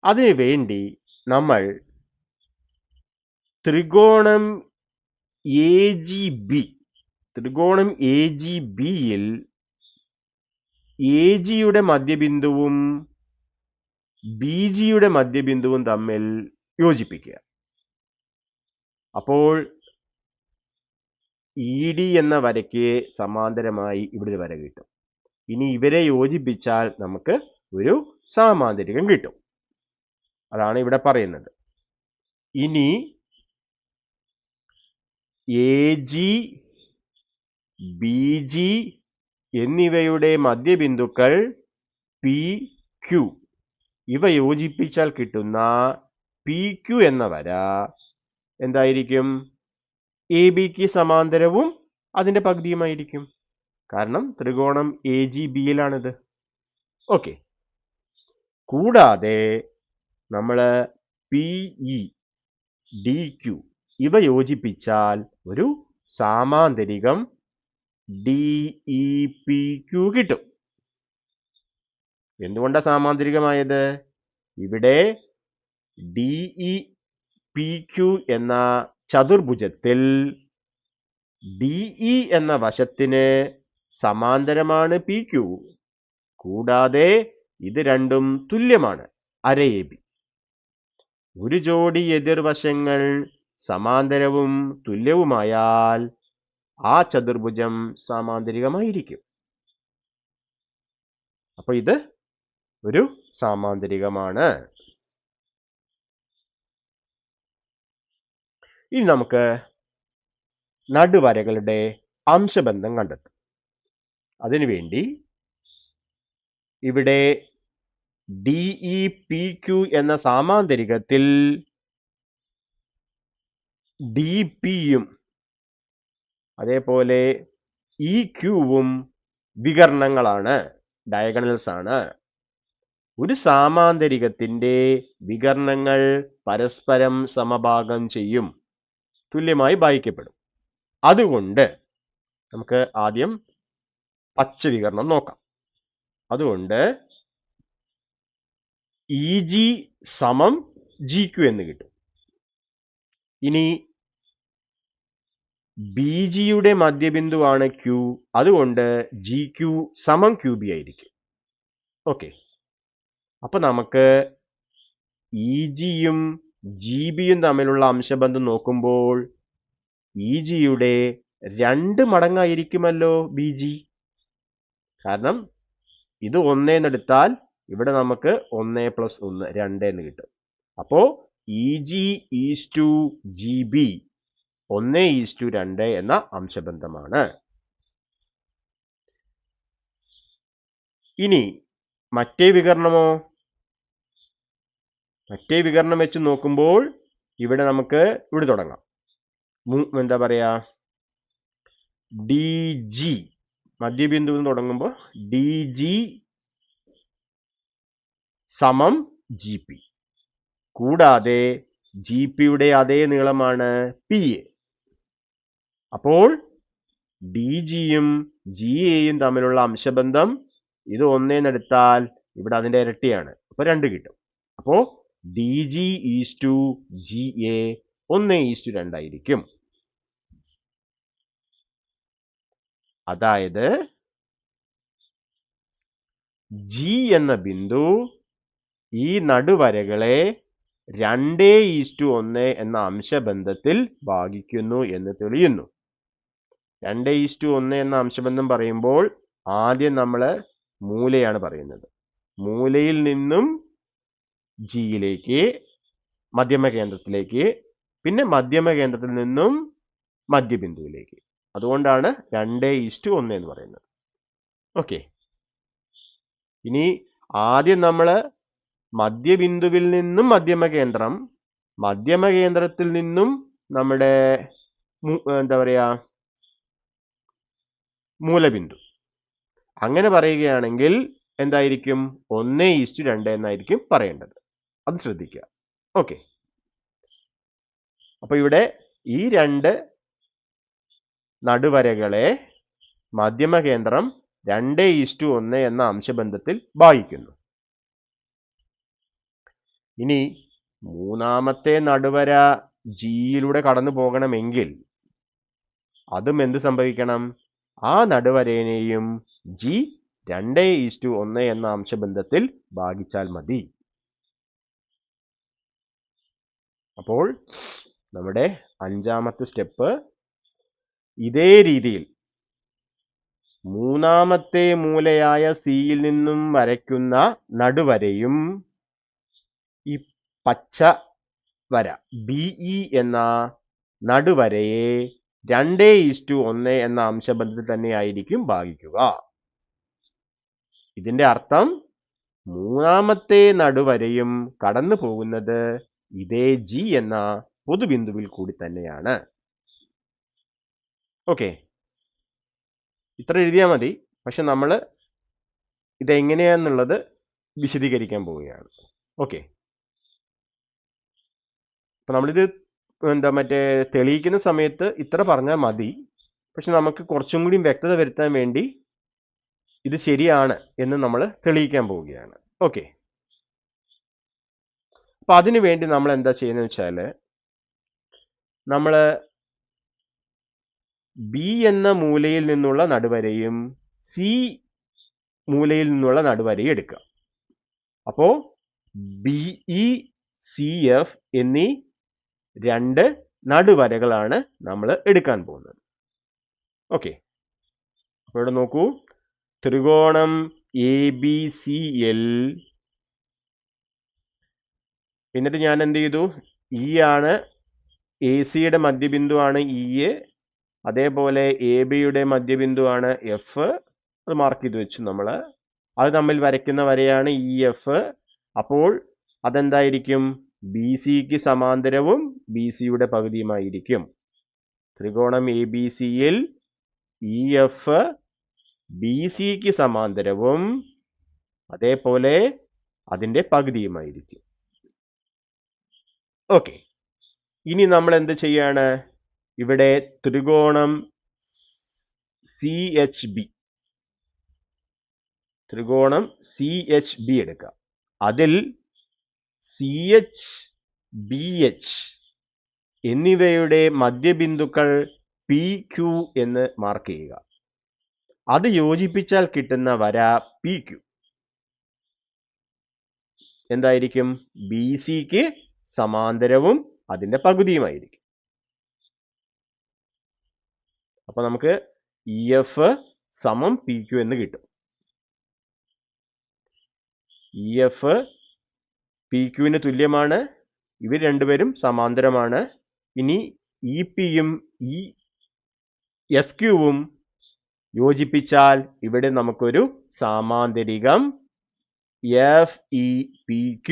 അതിനു വേണ്ടി നമ്മൾ ത്രികോണം AGB-യിൽ AG-യുടെ മധ്യബിന്ദുവും BG-യുടെ മധ്യബിന്ദുവും തമ്മിൽ യോജിപ്പിക്കുക. അപ്പോൾ ED എന്ന വരയ്ക്ക് സമാന്തരമായി ഇവിടെ വര കിട്ടും. ഇനി ഇവരെ യോജിപ്പിച്ചാൽ നമുക്ക് ഒരു സാമാന്തരികം കിട്ടും. അതാണ് ഇവിടെ പറയുന്നത്. ഇനി AG, BG എന്നിവയുടെ മധ്യബിന്ദുക്കൾ PQ. ഇവ യോജിപ്പിച്ചാൽ കിട്ടുന്ന PQ എന്ന വര എന്തായിരിക്കും? ABക്ക് സമാന്തരവും അതിന്റെ പകുതിയുമായിരിക്കും. കാരണം ത്രികോണം AGB-യിലാണിത്. ഓക്കെ, കൂടാതെ നമ്മൾ PE, DQ ഇവ യോജിപ്പിച്ചാൽ ഒരു സാമാന്തരികം DEPQ കിട്ടും. എന്തുകൊണ്ടാണ് സാമാന്തരികമായത്? ഇവിടെ DEPQ എന്ന ചതുർഭുജത്തിൽ DE എന്ന വശത്തിന് സമാന്തരമാണ് PQ. കൂടാതെ ഇത് രണ്ടും തുല്യമാണ്, അര AB. ഒരു ജോഡി എതിർവശങ്ങൾ സമാന്തരവും തുല്യവുമായാൽ ആ ചതുർഭുജം സാമാന്തരികമായിരിക്കും. അപ്പൊ ഇത് ഒരു സാമാന്തരികമാണ്. ഇനി നമുക്ക് നടുവരകളുടെ അംശബന്ധം കണ്ടെത്തും. അതിനുവേണ്ടി ഇവിടെ DEPQ എന്ന സാമാന്തരികത്തിൽ DPയും അതേപോലെ EQവും വികർണങ്ങളാണ്, ഡയഗണൽസ് ആണ്. ഒരു സാമാന്തരികത്തിന്റെ വികർണങ്ങൾ പരസ്പരം സമഭാഗം ചെയ്യും, തുല്യമായി ഭാഗിക്കപ്പെടും. അതുകൊണ്ട് നമുക്ക് ആദ്യം പച്ച വികരണം നോക്കാം. അതുകൊണ്ട് EG സമം GQ എന്ന് കിട്ടും. ഇനി BGയുടെ മധ്യബിന്ദുവാണ് Q, അതുകൊണ്ട് GQ സമം QB ആയിരിക്കും. ഓക്കെ, അപ്പൊ നമുക്ക് EGയും GBയും തമ്മിലുള്ള അംശബന്ധം നോക്കുമ്പോൾ EGയുടെ 2 മടങ്ങായിരിക്കുമല്ലോ BG. കാരണം ഇത് 1 എന്നെടുത്താൽ ഇവിടെ നമുക്ക് 1 + 1 2 എന്ന് കിട്ടും. അപ്പോ EG ഈസ് ടു GB 1:2 എന്ന അംശബന്ധമാണ്. ഇനി മറ്റേ വികരണമോ? മറ്റേ വികരണം വെച്ച് നോക്കുമ്പോൾ ഇവിടെ നമുക്ക് ഇവിടെ തുടങ്ങാം. എന്താ പറയാ, DG മധ്യബിന്ദുവിൽ നിന്ന് തുടങ്ങുമ്പോൾ DG സമം GP. കൂടാതെ GPയുടെ അതേ നീളമാണ് PA. അപ്പോൾ DGയും GAയും തമ്മിലുള്ള അംശബന്ധം ഇത് 1 എന്നെടുത്താൽ ഇവിടെ അതിന്റെ ഇരട്ടിയാണ്, അപ്പൊ 2 കിട്ടും. അപ്പോ DG ഈസ് ടു GA 1:2 ആയിരിക്കും. അതായത് G എന്ന ബിന്ദു ഈ നടുവരകളെ 2:1 എന്ന അംശബന്ധത്തിൽ ഭാഗിക്കുന്നു എന്ന് തെളിയുന്നു. 2:1 എന്ന അംശബന്ധം പറയുമ്പോൾ ആദ്യം നമ്മൾ മൂലയാണ് പറയുന്നത്. മൂലയിൽ നിന്നും ജിയിലേക്ക്, മധ്യമ കേന്ദ്രത്തിലേക്ക്, പിന്നെ മധ്യമ കേന്ദ്രത്തിൽ നിന്നും മധ്യബിന്ദുവിലേക്ക്. അതുകൊണ്ടാണ് 2:1 എന്ന് പറയുന്നത്. ഓക്കെ, ഇനി ആദ്യം നമ്മൾ മധ്യബിന്ദുവിൽ നിന്നും മധ്യമ കേന്ദ്രം, മധ്യമ കേന്ദ്രത്തിൽ നിന്നും നമ്മുടെ എന്താ പറയാ മൂലബിന്ദു, അങ്ങനെ പറയുകയാണെങ്കിൽ എന്തായിരിക്കും? 1:2 എന്നായിരിക്കും പറയേണ്ടത്. അത് ശ്രദ്ധിക്കുക. ഓക്കെ, അപ്പൊ ഇവിടെ ഈ 2 നടുവരകളെ മധ്യമ കേന്ദ്രം 2:1 എന്ന അംശബന്ധത്തിൽ ഭാഗിക്കുന്നു. ഇനി മൂന്നാമത്തെ നടുവര ജിയിലൂടെ കടന്നു പോകണമെങ്കിൽ അതും എന്ത് സംഭവിക്കണം? ആ നടുവരേനെയും ജി 2:1 എന്ന അംശബന്ധത്തിൽ ഭാഗിച്ചാൽ മതി. അപ്പോൾ നമ്മുടെ 5ാമത്തെ സ്റ്റെപ്പ് ഇതേ രീതിയിൽ മൂന്നാമത്തെ മൂലയായ സിയിൽ നിന്നും വരയ്ക്കുന്ന നടുവരയും ഈ പച്ച വര BE എന്ന നടുവരയെ 2:1 എന്ന അംശബന്ധത്തിൽ തന്നെയായിരിക്കും ഭാഗിക്കുക. ഇതിന്റെ അർത്ഥം മൂന്നാമത്തെ നടുവരയും കടന്നു പോകുന്നത് ഇതേ ജി എന്ന പൊതുബിന്ദുവിൽ കൂടി തന്നെയാണ്. ഓക്കെ, ഇത്ര എഴുതിയാൽ മതി. പക്ഷെ നമ്മൾ ഇതെങ്ങനെയാന്നുള്ളത് വിശദീകരിക്കാൻ പോവുകയാണ്. ഓക്കെ, അപ്പൊ നമ്മളിത് മറ്റേ തെളിയിക്കുന്ന സമയത്ത് ഇത്ര പറഞ്ഞാൽ മതി. പക്ഷെ നമുക്ക് കുറച്ചും കൂടി വ്യക്തത വരുത്താൻ വേണ്ടി ഇത് ശരിയാണ് എന്ന് നമ്മൾ തെളിയിക്കാൻ പോവുകയാണ്. ഓക്കെ, അപ്പൊ അതിനു വേണ്ടി നമ്മൾ എന്താ ചെയ്യുന്നത് വെച്ചാൽ, നമ്മൾ ബി എന്ന മൂലയിൽ നിന്നുള്ള നടുവരയും സി മൂലയിൽ നിന്നുള്ള നടുവരയും എടുക്കുക. അപ്പോൾ BECF എന്നീ രണ്ട് നടുവരകളാണ് നമ്മൾ എടുക്കാൻ പോകുന്നത്. ഓക്കെ, അപ്പോൾ ഇവിടെ നോക്കൂ, ത്രികോണം ABCL. എന്നിട്ട് ഞാൻ എന്ത് ചെയ്തു, ഇ ആണ് AC-യുടെ മധ്യബിന്ദുവാണ് E, അതേപോലെ AB-യുടെ മധ്യബിന്ദുവാണ് F. അത് മാർക്ക് ചെയ്ത് വെച്ചു നമ്മൾ. അത് തമ്മിൽ വരയ്ക്കുന്ന വരയാണ് EF. അപ്പോൾ അതെന്തായിരിക്കും? BCക്ക് സമാന്തരവും BCയുടെ പകുതിയുമായിരിക്കും. ത്രികോണം ABCയിൽ EF BCക്ക് സമാന്തരവും അതേപോലെ അതിൻ്റെ പകുതിയുമായിരിക്കും. ഓക്കെ, ഇനി നമ്മൾ എന്ത് ചെയ്യാണ്? ഇവിടെ ത്രികോണം CHB എടുക്കുക. അതിൽ CH BH എന്നിവയുടെ മധ്യബിന്ദുക്കൾ PQ എന്ന് മാർക്ക് ചെയ്യുക. അത് യോജിപ്പിച്ചാൽ കിട്ടുന്ന വര PQ എന്തായിരിക്കും? BCക്ക് സമാന്തരവും അതിൻ്റെ പകുതിയുമായിരിക്കും. അപ്പൊ നമുക്ക് EF സമം PQ എന്ന് കിട്ടും. EF PQവിന് തുല്യമാണ്. ഇവർ രണ്ടുപേരും സമാന്തരമാണ്. ഇനി EPയും FQവും യോജിപ്പിച്ചാൽ ഇവിടെ നമുക്കൊരു സാമാന്തരികം FEPQ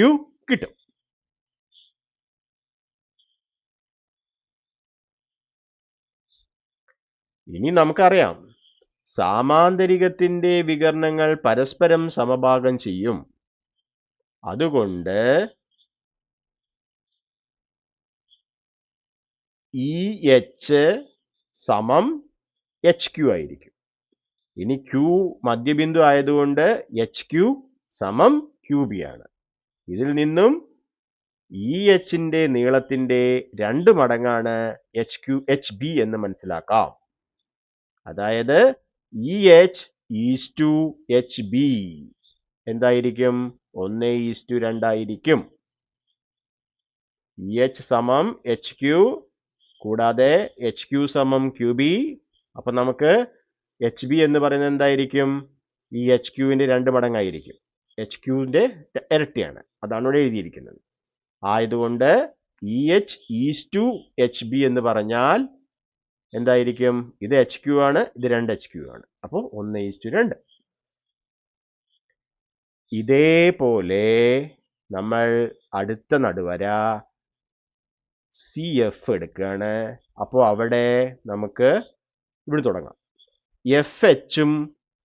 കിട്ടും. ഇനി നമുക്കറിയാം, സാമാന്തരികത്തിന്റെ വികർണങ്ങൾ പരസ്പരം സമഭാഗം ചെയ്യും. അതുകൊണ്ട് EH സമം HQ ആയിരിക്കും. ഇനി Q മധ്യബിന്ദു ആയതുകൊണ്ട് HQ സമം QB ആണ്. ഇതിൽ നിന്നും EHന്റെ നീളത്തിന്റെ 2 മടങ്ങാണ് HB എന്ന് മനസ്സിലാക്കാം. അതായത് EH ഈസ് ടു HB എന്തായിരിക്കും? 1:2 ആയിരിക്കും. EH സമം HQ കൂടാതെ HQ സമം QB. അപ്പൊ നമുക്ക് HB എന്ന് പറയുന്നത് എന്തായിരിക്കും? ഈ HQവിന്റെ 2 മടങ്ങായിരിക്കും. HQവിന്റെ ഇരട്ടിയാണ്. അതാണ് ഇവിടെ എഴുതിയിരിക്കുന്നത്. ആയതുകൊണ്ട് EH ഈസ് ടു HB എന്ന് പറഞ്ഞാൽ എന്തായിരിക്കും? ഇത് HQ ആണ്, ഇത് 2 HQ ആണ്. അപ്പോൾ 1:2. ഇതേപോലെ നമ്മൾ അടുത്ത നടുവര CF എടുക്കുകയാണ്. അപ്പോൾ അവിടെ നമുക്ക് ഇവിടെ തുടങ്ങാം. FHും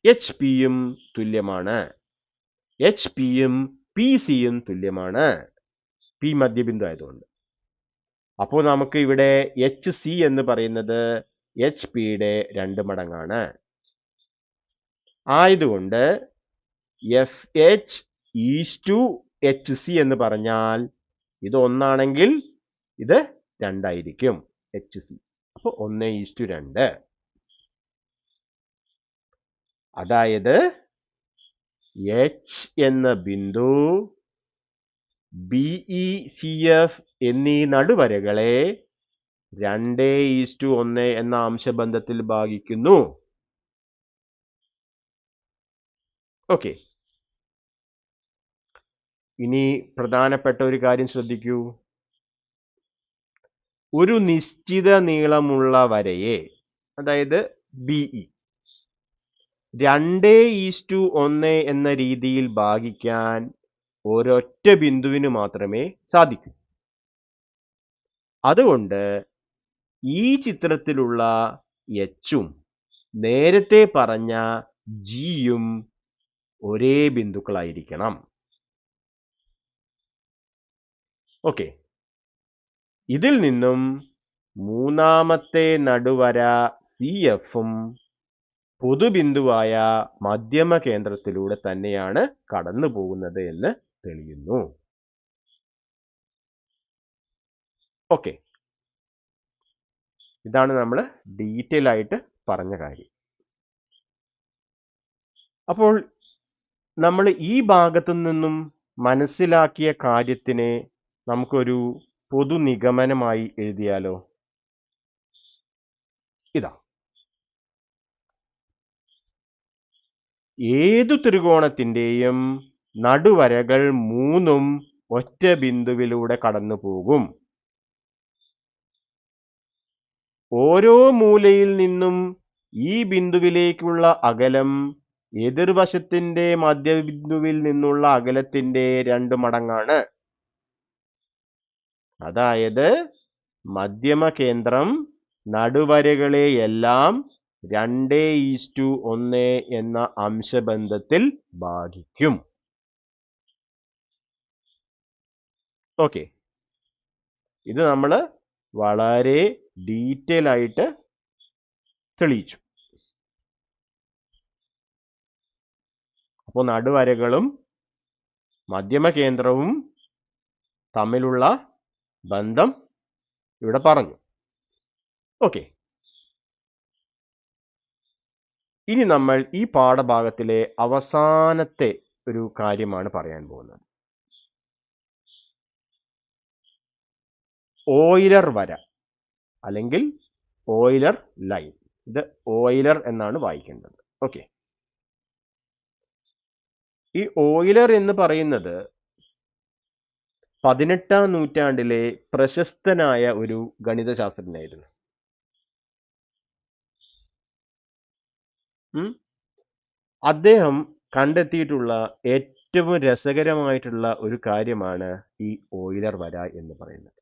HPയും തുല്യമാണ്. HPയും PCയും തുല്യമാണ്. P മധ്യബിന്ദു ആയതുകൊണ്ട്. അപ്പോൾ നമുക്ക് ഇവിടെ HC എന്ന് പറയുന്നത് HPയുടെ 2 മടങ്ങാണ്. ആയതുകൊണ്ട് FH ഈസ് ടു HC എന്ന് പറഞ്ഞാൽ ഇത് 1 ആണെങ്കിൽ ഇത് 2 ആയിരിക്കും HC. അപ്പോൾ 1:2. അതായത് H എന്ന ബിന്ദു BECF എന്നീ നടുവരകളെ 2:1 എന്ന അംശബന്ധത്തിൽ ഭാഗിക്കുന്നു. ഓക്കെ, ഇനി പ്രധാനപ്പെട്ട ഒരു കാര്യം ശ്രദ്ധിക്കൂ. ഒരു നിശ്ചിത നീളമുള്ള വരയെ, അതായത് BE 2:1 എന്ന രീതിയിൽ ഭാഗിക്കാൻ ഒരൊറ്റ ബിന്ദുവിന് മാത്രമേ സാധിക്കൂ. അതുകൊണ്ട് ഈ ചിത്രത്തിലുള്ള Hഉം നേരത്തെ പറഞ്ഞ Gയും ഒരേ ബിന്ദുക്കളായിരിക്കണം. ഓക്കെ, ഇതിൽ നിന്നും മൂന്നാമത്തെ നടുവര CFും പൊതുബിന്ദുവായ മധ്യമ കേന്ദ്രത്തിലൂടെ തന്നെയാണ് കടന്നു പോകുന്നത് എന്ന് തെളിയുന്നു. ഓക്കെ, ഇതാണ് നമ്മൾ ഡീറ്റെയിൽ ആയിട്ട് പറഞ്ഞ കാര്യം. അപ്പോൾ നമ്മൾ ഈ ഭാഗത്തു നിന്നും മനസ്സിലാക്കിയ കാര്യത്തിനെ നമുക്കൊരു പൊതു നിഗമനമായി എഴുതിയാലോ? ഇതാ, ഏതു ത്രികോണത്തിന്റെയും നടുവരകൾ മൂന്നും ഒറ്റ ബിന്ദുവിലൂടെ കടന്നു പോകും. ഓരോ മൂലയിൽ നിന്നും ഈ ബിന്ദുവിലേക്കുള്ള അകലം എതിർവശത്തിന്റെ മധ്യബിന്ദുവിൽ നിന്നുള്ള അകലത്തിന്റെ 2 മടങ്ങാണ്. അതായത് മധ്യമകേന്ദ്രം നടുവരകളെയെല്ലാം 2:1 എന്ന അംശബന്ധത്തിൽ ഭാഗിക്കും. ഓക്കെ, ഇത് നമ്മൾ വളരെ ഡീറ്റെയിൽ ആയിട്ട് തെളിയിച്ചു. അപ്പോൾ നടുവരകളും മധ്യമകേന്ദ്രവും തമ്മിലുള്ള ബന്ധം ഇവിടെ പറഞ്ഞു. ഓക്കെ, ഇനി നമ്മൾ ഈ പാഠഭാഗത്തിലെ അവസാനത്തെ ഒരു കാര്യമാണ് പറയാൻ പോകുന്നത്. ഓയിലർ വര അല്ലെങ്കിൽ ഓയിലർ ലൈൻ. ഇത് ഓയിലർ എന്നാണ് വായിക്കേണ്ടത്. ഓക്കെ, ഈ ഓയിലർ എന്ന് പറയുന്നത് 18ാം നൂറ്റാണ്ടിലെ പ്രശസ്തനായ ഒരു ഗണിതശാസ്ത്രജ്ഞനായിരുന്നു. അദ്ദേഹം കണ്ടെത്തിയിട്ടുള്ള ഏറ്റവും രസകരമായിട്ടുള്ള ഒരു കാര്യമാണ് ഈ ഓയിലർ വര എന്ന് പറയുന്നത്.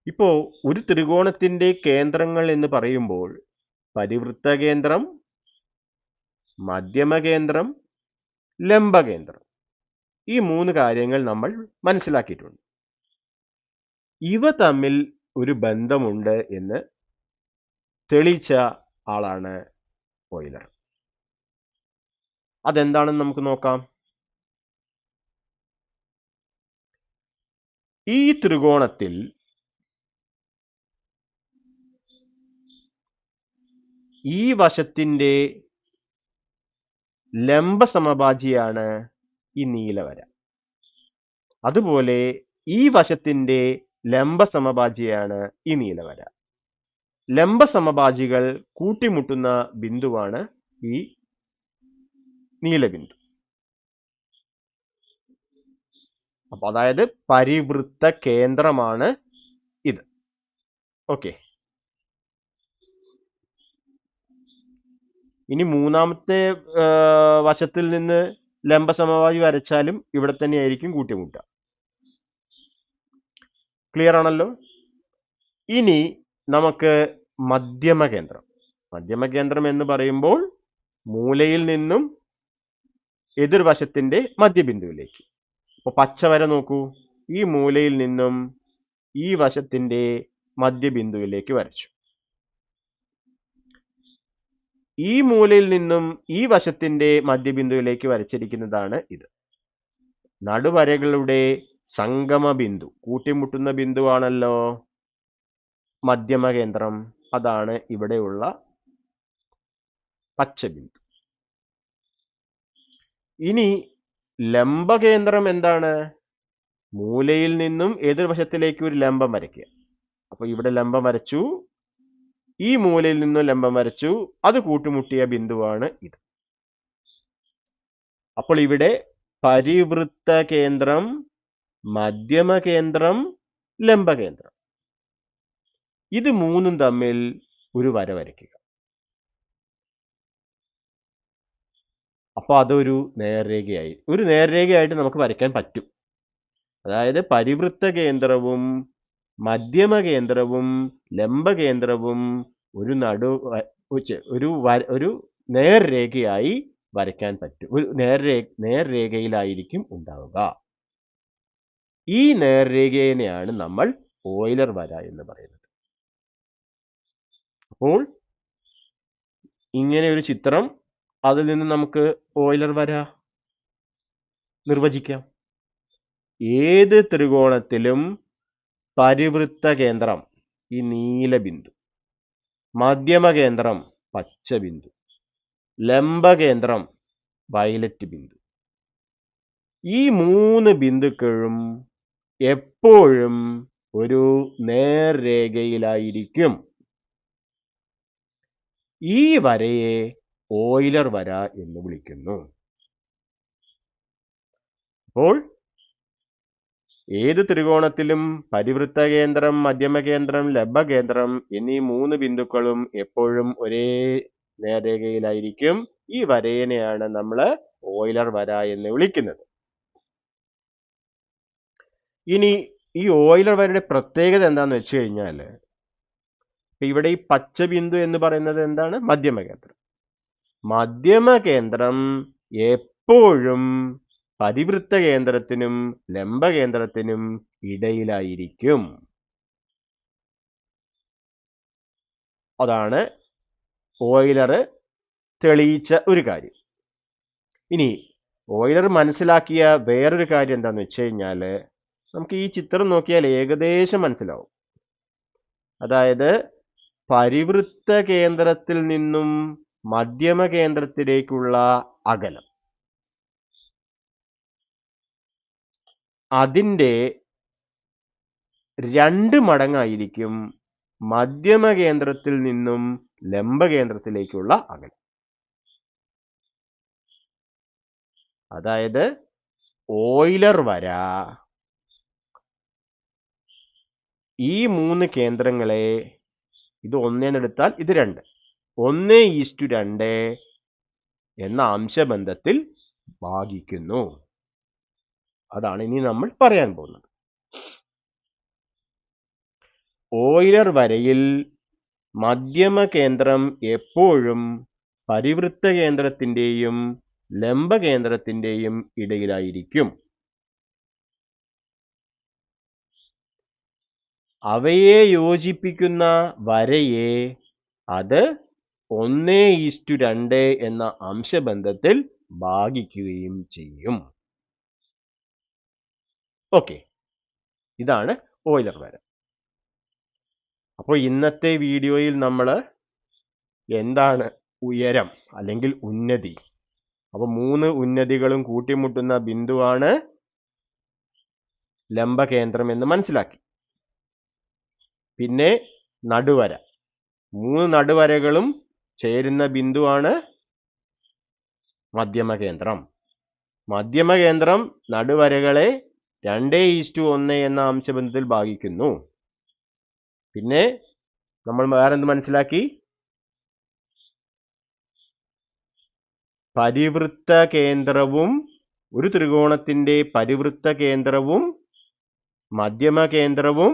ഇപ്പോ ഒരു ത്രികോണത്തിന്റെ കേന്ദ്രങ്ങൾ എന്ന് പറയുമ്പോൾ പരിവൃത്ത കേന്ദ്രം, മധ്യമകേന്ദ്രം, ലംബകേന്ദ്രം, ഈ 3 കാര്യങ്ങൾ നമ്മൾ മനസ്സിലാക്കിയിട്ടുണ്ട്. ഇവ തമ്മിൽ ഒരു ബന്ധമുണ്ട് എന്ന് തെളിയിച്ച ആളാണ് ഓയിലർ. അതെന്താണെന്ന് നമുക്ക് നോക്കാം. ഈ ത്രികോണത്തിൽ ഈ വശത്തിന്റെ ലംബ സമഭാജിയാണ് ഈ നീലവര. അതുപോലെ ഈ വശത്തിന്റെ ലംബ സമഭാജിയാണ് ഈ നീലവര. ലംബ സമഭാജികൾ കൂട്ടിമുട്ടുന്ന ബിന്ദുവാണ് ഈ നീലബിന്ദു. അപ്പൊ അതായത് പരിവൃത്ത കേന്ദ്രമാണ് ഇത്. ഓക്കെ, ഇനി മൂന്നാമത്തെ വശത്തിൽ നിന്ന് ലംബ സമഭാജി വരച്ചാലും ഇവിടെ തന്നെയായിരിക്കും കൂട്ടിമുട്ടുക. ക്ലിയർ ആണല്ലോ? ഇനി നമുക്ക് മധ്യമകേന്ദ്രം. മധ്യമകേന്ദ്രം എന്ന് പറയുമ്പോൾ മൂലയിൽ നിന്നും എതിർവശത്തിന്റെ മധ്യബിന്ദുവിലേക്ക്. അപ്പൊ പച്ചവര നോക്കൂ, ഈ മൂലയിൽ നിന്നും ഈ വശത്തിന്റെ മധ്യബിന്ദുവിലേക്ക് വരച്ചു. ഈ മൂലയിൽ നിന്നും ഈ വശത്തിന്റെ മധ്യബിന്ദുവിലേക്ക് വരച്ചിരിക്കുന്നതാണ് ഇത്. നടുവരകളുടെ സംഗമ ബിന്ദു, കൂട്ടിമുട്ടുന്ന ബിന്ദുവാണല്ലോ മധ്യമകേന്ദ്രം. അതാണ് ഇവിടെയുള്ള പച്ചബിന്ദു. ഇനി ലംബകേന്ദ്രം എന്താണ്? മൂലയിൽ നിന്നും എതിർവശത്തിലേക്ക് ഒരു ലംബം വരയ്ക്കുക. അപ്പൊ ഇവിടെ ലംബം വരച്ചു, ഈ മൂലയിൽ നിന്നും ലംബം വരച്ചു, അത് കൂട്ടിമുട്ടിയ ബിന്ദുവാണ് ഇത്. അപ്പോൾ ഇവിടെ പരിവൃത്ത കേന്ദ്രം, മധ്യമകേന്ദ്രം, ലംബകേന്ദ്രം, ഇത് മൂന്നും തമ്മിൽ ഒരു വര വരയ്ക്കുക. അപ്പൊ അതൊരു നേർരേഖയായി, ഒരു നേർരേഖയായിട്ട് നമുക്ക് വരയ്ക്കാൻ പറ്റും. അതായത് പരിവൃത്ത കേന്ദ്രവും മധ്യമകേന്ദ്രവും ലംബകേന്ദ്രവും ഒരു ഒരു നേർരേഖയായി വരയ്ക്കാൻ പറ്റും. ഒരു നേർരേഖയിലായിരിക്കും ഉണ്ടാവുക. ഈ നേർരേഖയെയാണ് നമ്മൾ ഓയിലർ വര എന്ന് പറയുന്നത്. അപ്പോൾ ഇങ്ങനെ ഒരു ചിത്രം, അതിൽ നിന്ന് നമുക്ക് ഓയിലർ വര നിർവചിക്കാം. ഏത് ത്രികോണത്തിലും പരിവൃത്ത കേന്ദ്രം ഈ നീലബിന്ദു, മധ്യമകേന്ദ്രം പച്ചബിന്ദു, ലംബകേന്ദ്രം വയലറ്റ് ബിന്ദു. ഈ 3 ബിന്ദുക്കളും എപ്പോഴും ഒരു നേർരേഖയിലായിരിക്കും. ഈ വരയെ ഓയിലർ വര എന്ന് വിളിക്കുന്നു. അപ്പോൾ ഏത് ത്രികോണത്തിലും പരിവൃത്ത കേന്ദ്രം, മധ്യമകേന്ദ്രം, ലംബകേന്ദ്രം എന്നീ 3 ബിന്ദുക്കളും എപ്പോഴും ഒരേ നേർരേഖയിലായിരിക്കും. ഈ വരയെയാണ് നമ്മൾ ഓയിലർ വര എന്ന് വിളിക്കുന്നത്. ഇനി ഈ ഓയിലർ വരയുടെ പ്രത്യേകത എന്താന്ന് വെച്ച് കഴിഞ്ഞാൽ, ഇവിടെ ഈ പച്ച ബിന്ദു എന്ന് പറയുന്നത് എന്താണ്? മധ്യമകേന്ദ്രം. മധ്യമകേന്ദ്രം എപ്പോഴും പരിവൃത്ത കേന്ദ്രത്തിനും ലംബകേന്ദ്രത്തിനും ഇടയിലായിരിക്കും. അതാണ് ഓയിലർ തെളിയിച്ച ഒരു കാര്യം. ഇനി ഓയിലർ മനസ്സിലാക്കിയ വേറൊരു കാര്യം എന്താന്ന് വെച്ച് കഴിഞ്ഞാൽ, നമുക്ക് ഈ ചിത്രം നോക്കിയാൽ ഏകദേശം മനസ്സിലാവും. അതായത് പരിവൃത്ത കേന്ദ്രത്തിൽ നിന്നും മധ്യമ കേന്ദ്രത്തിലേക്കുള്ള അകലം അതിൻ്റെ 2 മടങ്ങായിരിക്കും മധ്യമ കേന്ദ്രത്തിൽ നിന്നും ലംബകേന്ദ്രത്തിലേക്കുള്ള അകലം. അതായത് ഓയിലർ വര ഈ 3 കേന്ദ്രങ്ങളെ, ഇത് 1 എടുത്താൽ ഇത് 2, 1:2 എന്ന അംശബന്ധത്തിൽ ഭാഗിക്കുന്നു. അതാണ് ഇനി നമ്മൾ പറയാൻ പോകുന്നത്. ഓയിലർ വരയിൽ മധ്യമ കേന്ദ്രം എപ്പോഴും പരിവൃത്ത കേന്ദ്രത്തിൻ്റെയും ലംബകേന്ദ്രത്തിൻ്റെയും ഇടയിലായിരിക്കും. അവയെ യോജിപ്പിക്കുന്ന വരയെ അത് 1:2 എന്ന അംശബന്ധത്തിൽ ഭാഗിക്കുകയും ചെയ്യും. ഓക്കെ, ഇതാണ് ഓയിലർ വര. അപ്പോൾ ഇന്നത്തെ വീഡിയോയിൽ നമ്മൾ എന്താണ് ഉയരം അല്ലെങ്കിൽ ഉന്നതി, അപ്പോൾ 3 ഉന്നതികളും കൂട്ടിമുട്ടുന്ന ബിന്ദുവാണ് ലംബകേന്ദ്രം എന്ന് മനസ്സിലാക്കി. പിന്നെ നടുവര, 3 നടുവരകളും ചേരുന്ന ബിന്ദുവാണ് മധ്യമകേന്ദ്രം. മധ്യമകേന്ദ്രം നടുവരകളെ 2:1 എന്ന അംശബന്ധത്തിൽ ഭാഗിക്കുന്നു. പിന്നെ നമ്മൾ വേറെന്ത് മനസ്സിലാക്കി? പരിവൃത്ത കേന്ദ്രവും, ഒരു ത്രികോണത്തിന്റെ പരിവൃത്ത കേന്ദ്രവും മധ്യമകേന്ദ്രവും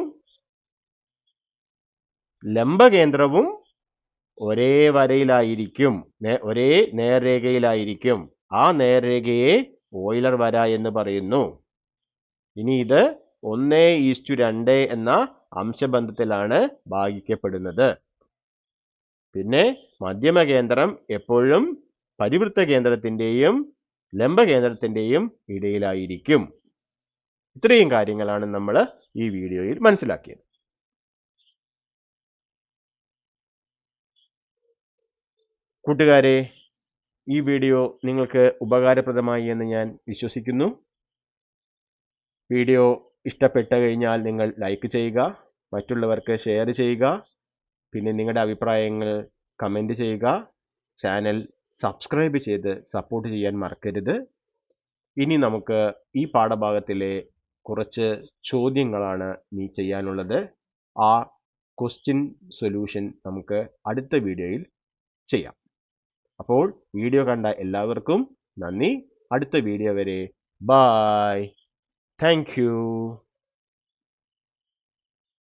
ലംബകേന്ദ്രവും ഒരേ വരയിലായിരിക്കും, ഒരേ നേർരേഖയിലായിരിക്കും. ആ നേർരേഖയെ ഓയിലർ വര എന്ന് പറയുന്നു. ഇനി ഇത് 1:2 എന്ന അംശബന്ധത്തിലാണ് ഭാഗിക്കപ്പെടുന്നത്. പിന്നെ മധ്യമകേന്ദ്രം എപ്പോഴും പരിവൃത്ത കേന്ദ്രത്തിൻ്റെയും ലംബകേന്ദ്രത്തിൻ്റെയും ഇടയിലായിരിക്കും. ഇത്രയും കാര്യങ്ങളാണ് നമ്മൾ ഈ വീഡിയോയിൽ മനസ്സിലാക്കിയത്. കൂട്ടുകാരെ, ഈ വീഡിയോ നിങ്ങൾക്ക് ഉപകാരപ്രദമായി എന്ന് ഞാൻ വിശ്വസിക്കുന്നു. വീഡിയോ ഇഷ്ടപ്പെട്ടു കഴിഞ്ഞാൽ നിങ്ങൾ ലൈക്ക് ചെയ്യുക, മറ്റുള്ളവർക്ക് ഷെയർ ചെയ്യുക, പിന്നെ നിങ്ങളുടെ അഭിപ്രായങ്ങൾ കമൻറ്റ് ചെയ്യുക. ചാനൽ സബ്സ്ക്രൈബ് ചെയ്ത് സപ്പോർട്ട് ചെയ്യാൻ മറക്കരുത്. ഇനി നമുക്ക് ഈ പാഠഭാഗത്തിലെ കുറച്ച് ചോദ്യങ്ങളാണ് ഇനി ചെയ്യാനുള്ളത്. ആ ക്വസ്റ്റ്യൻ സൊല്യൂഷൻ നമുക്ക് അടുത്ത വീഡിയോയിൽ ചെയ്യാം. അപ്പോൾ വീഡിയോ കണ്ട എല്ലാവർക്കും നന്ദി. അടുത്ത വീഡിയോ വരെ ബൈ. Thank you.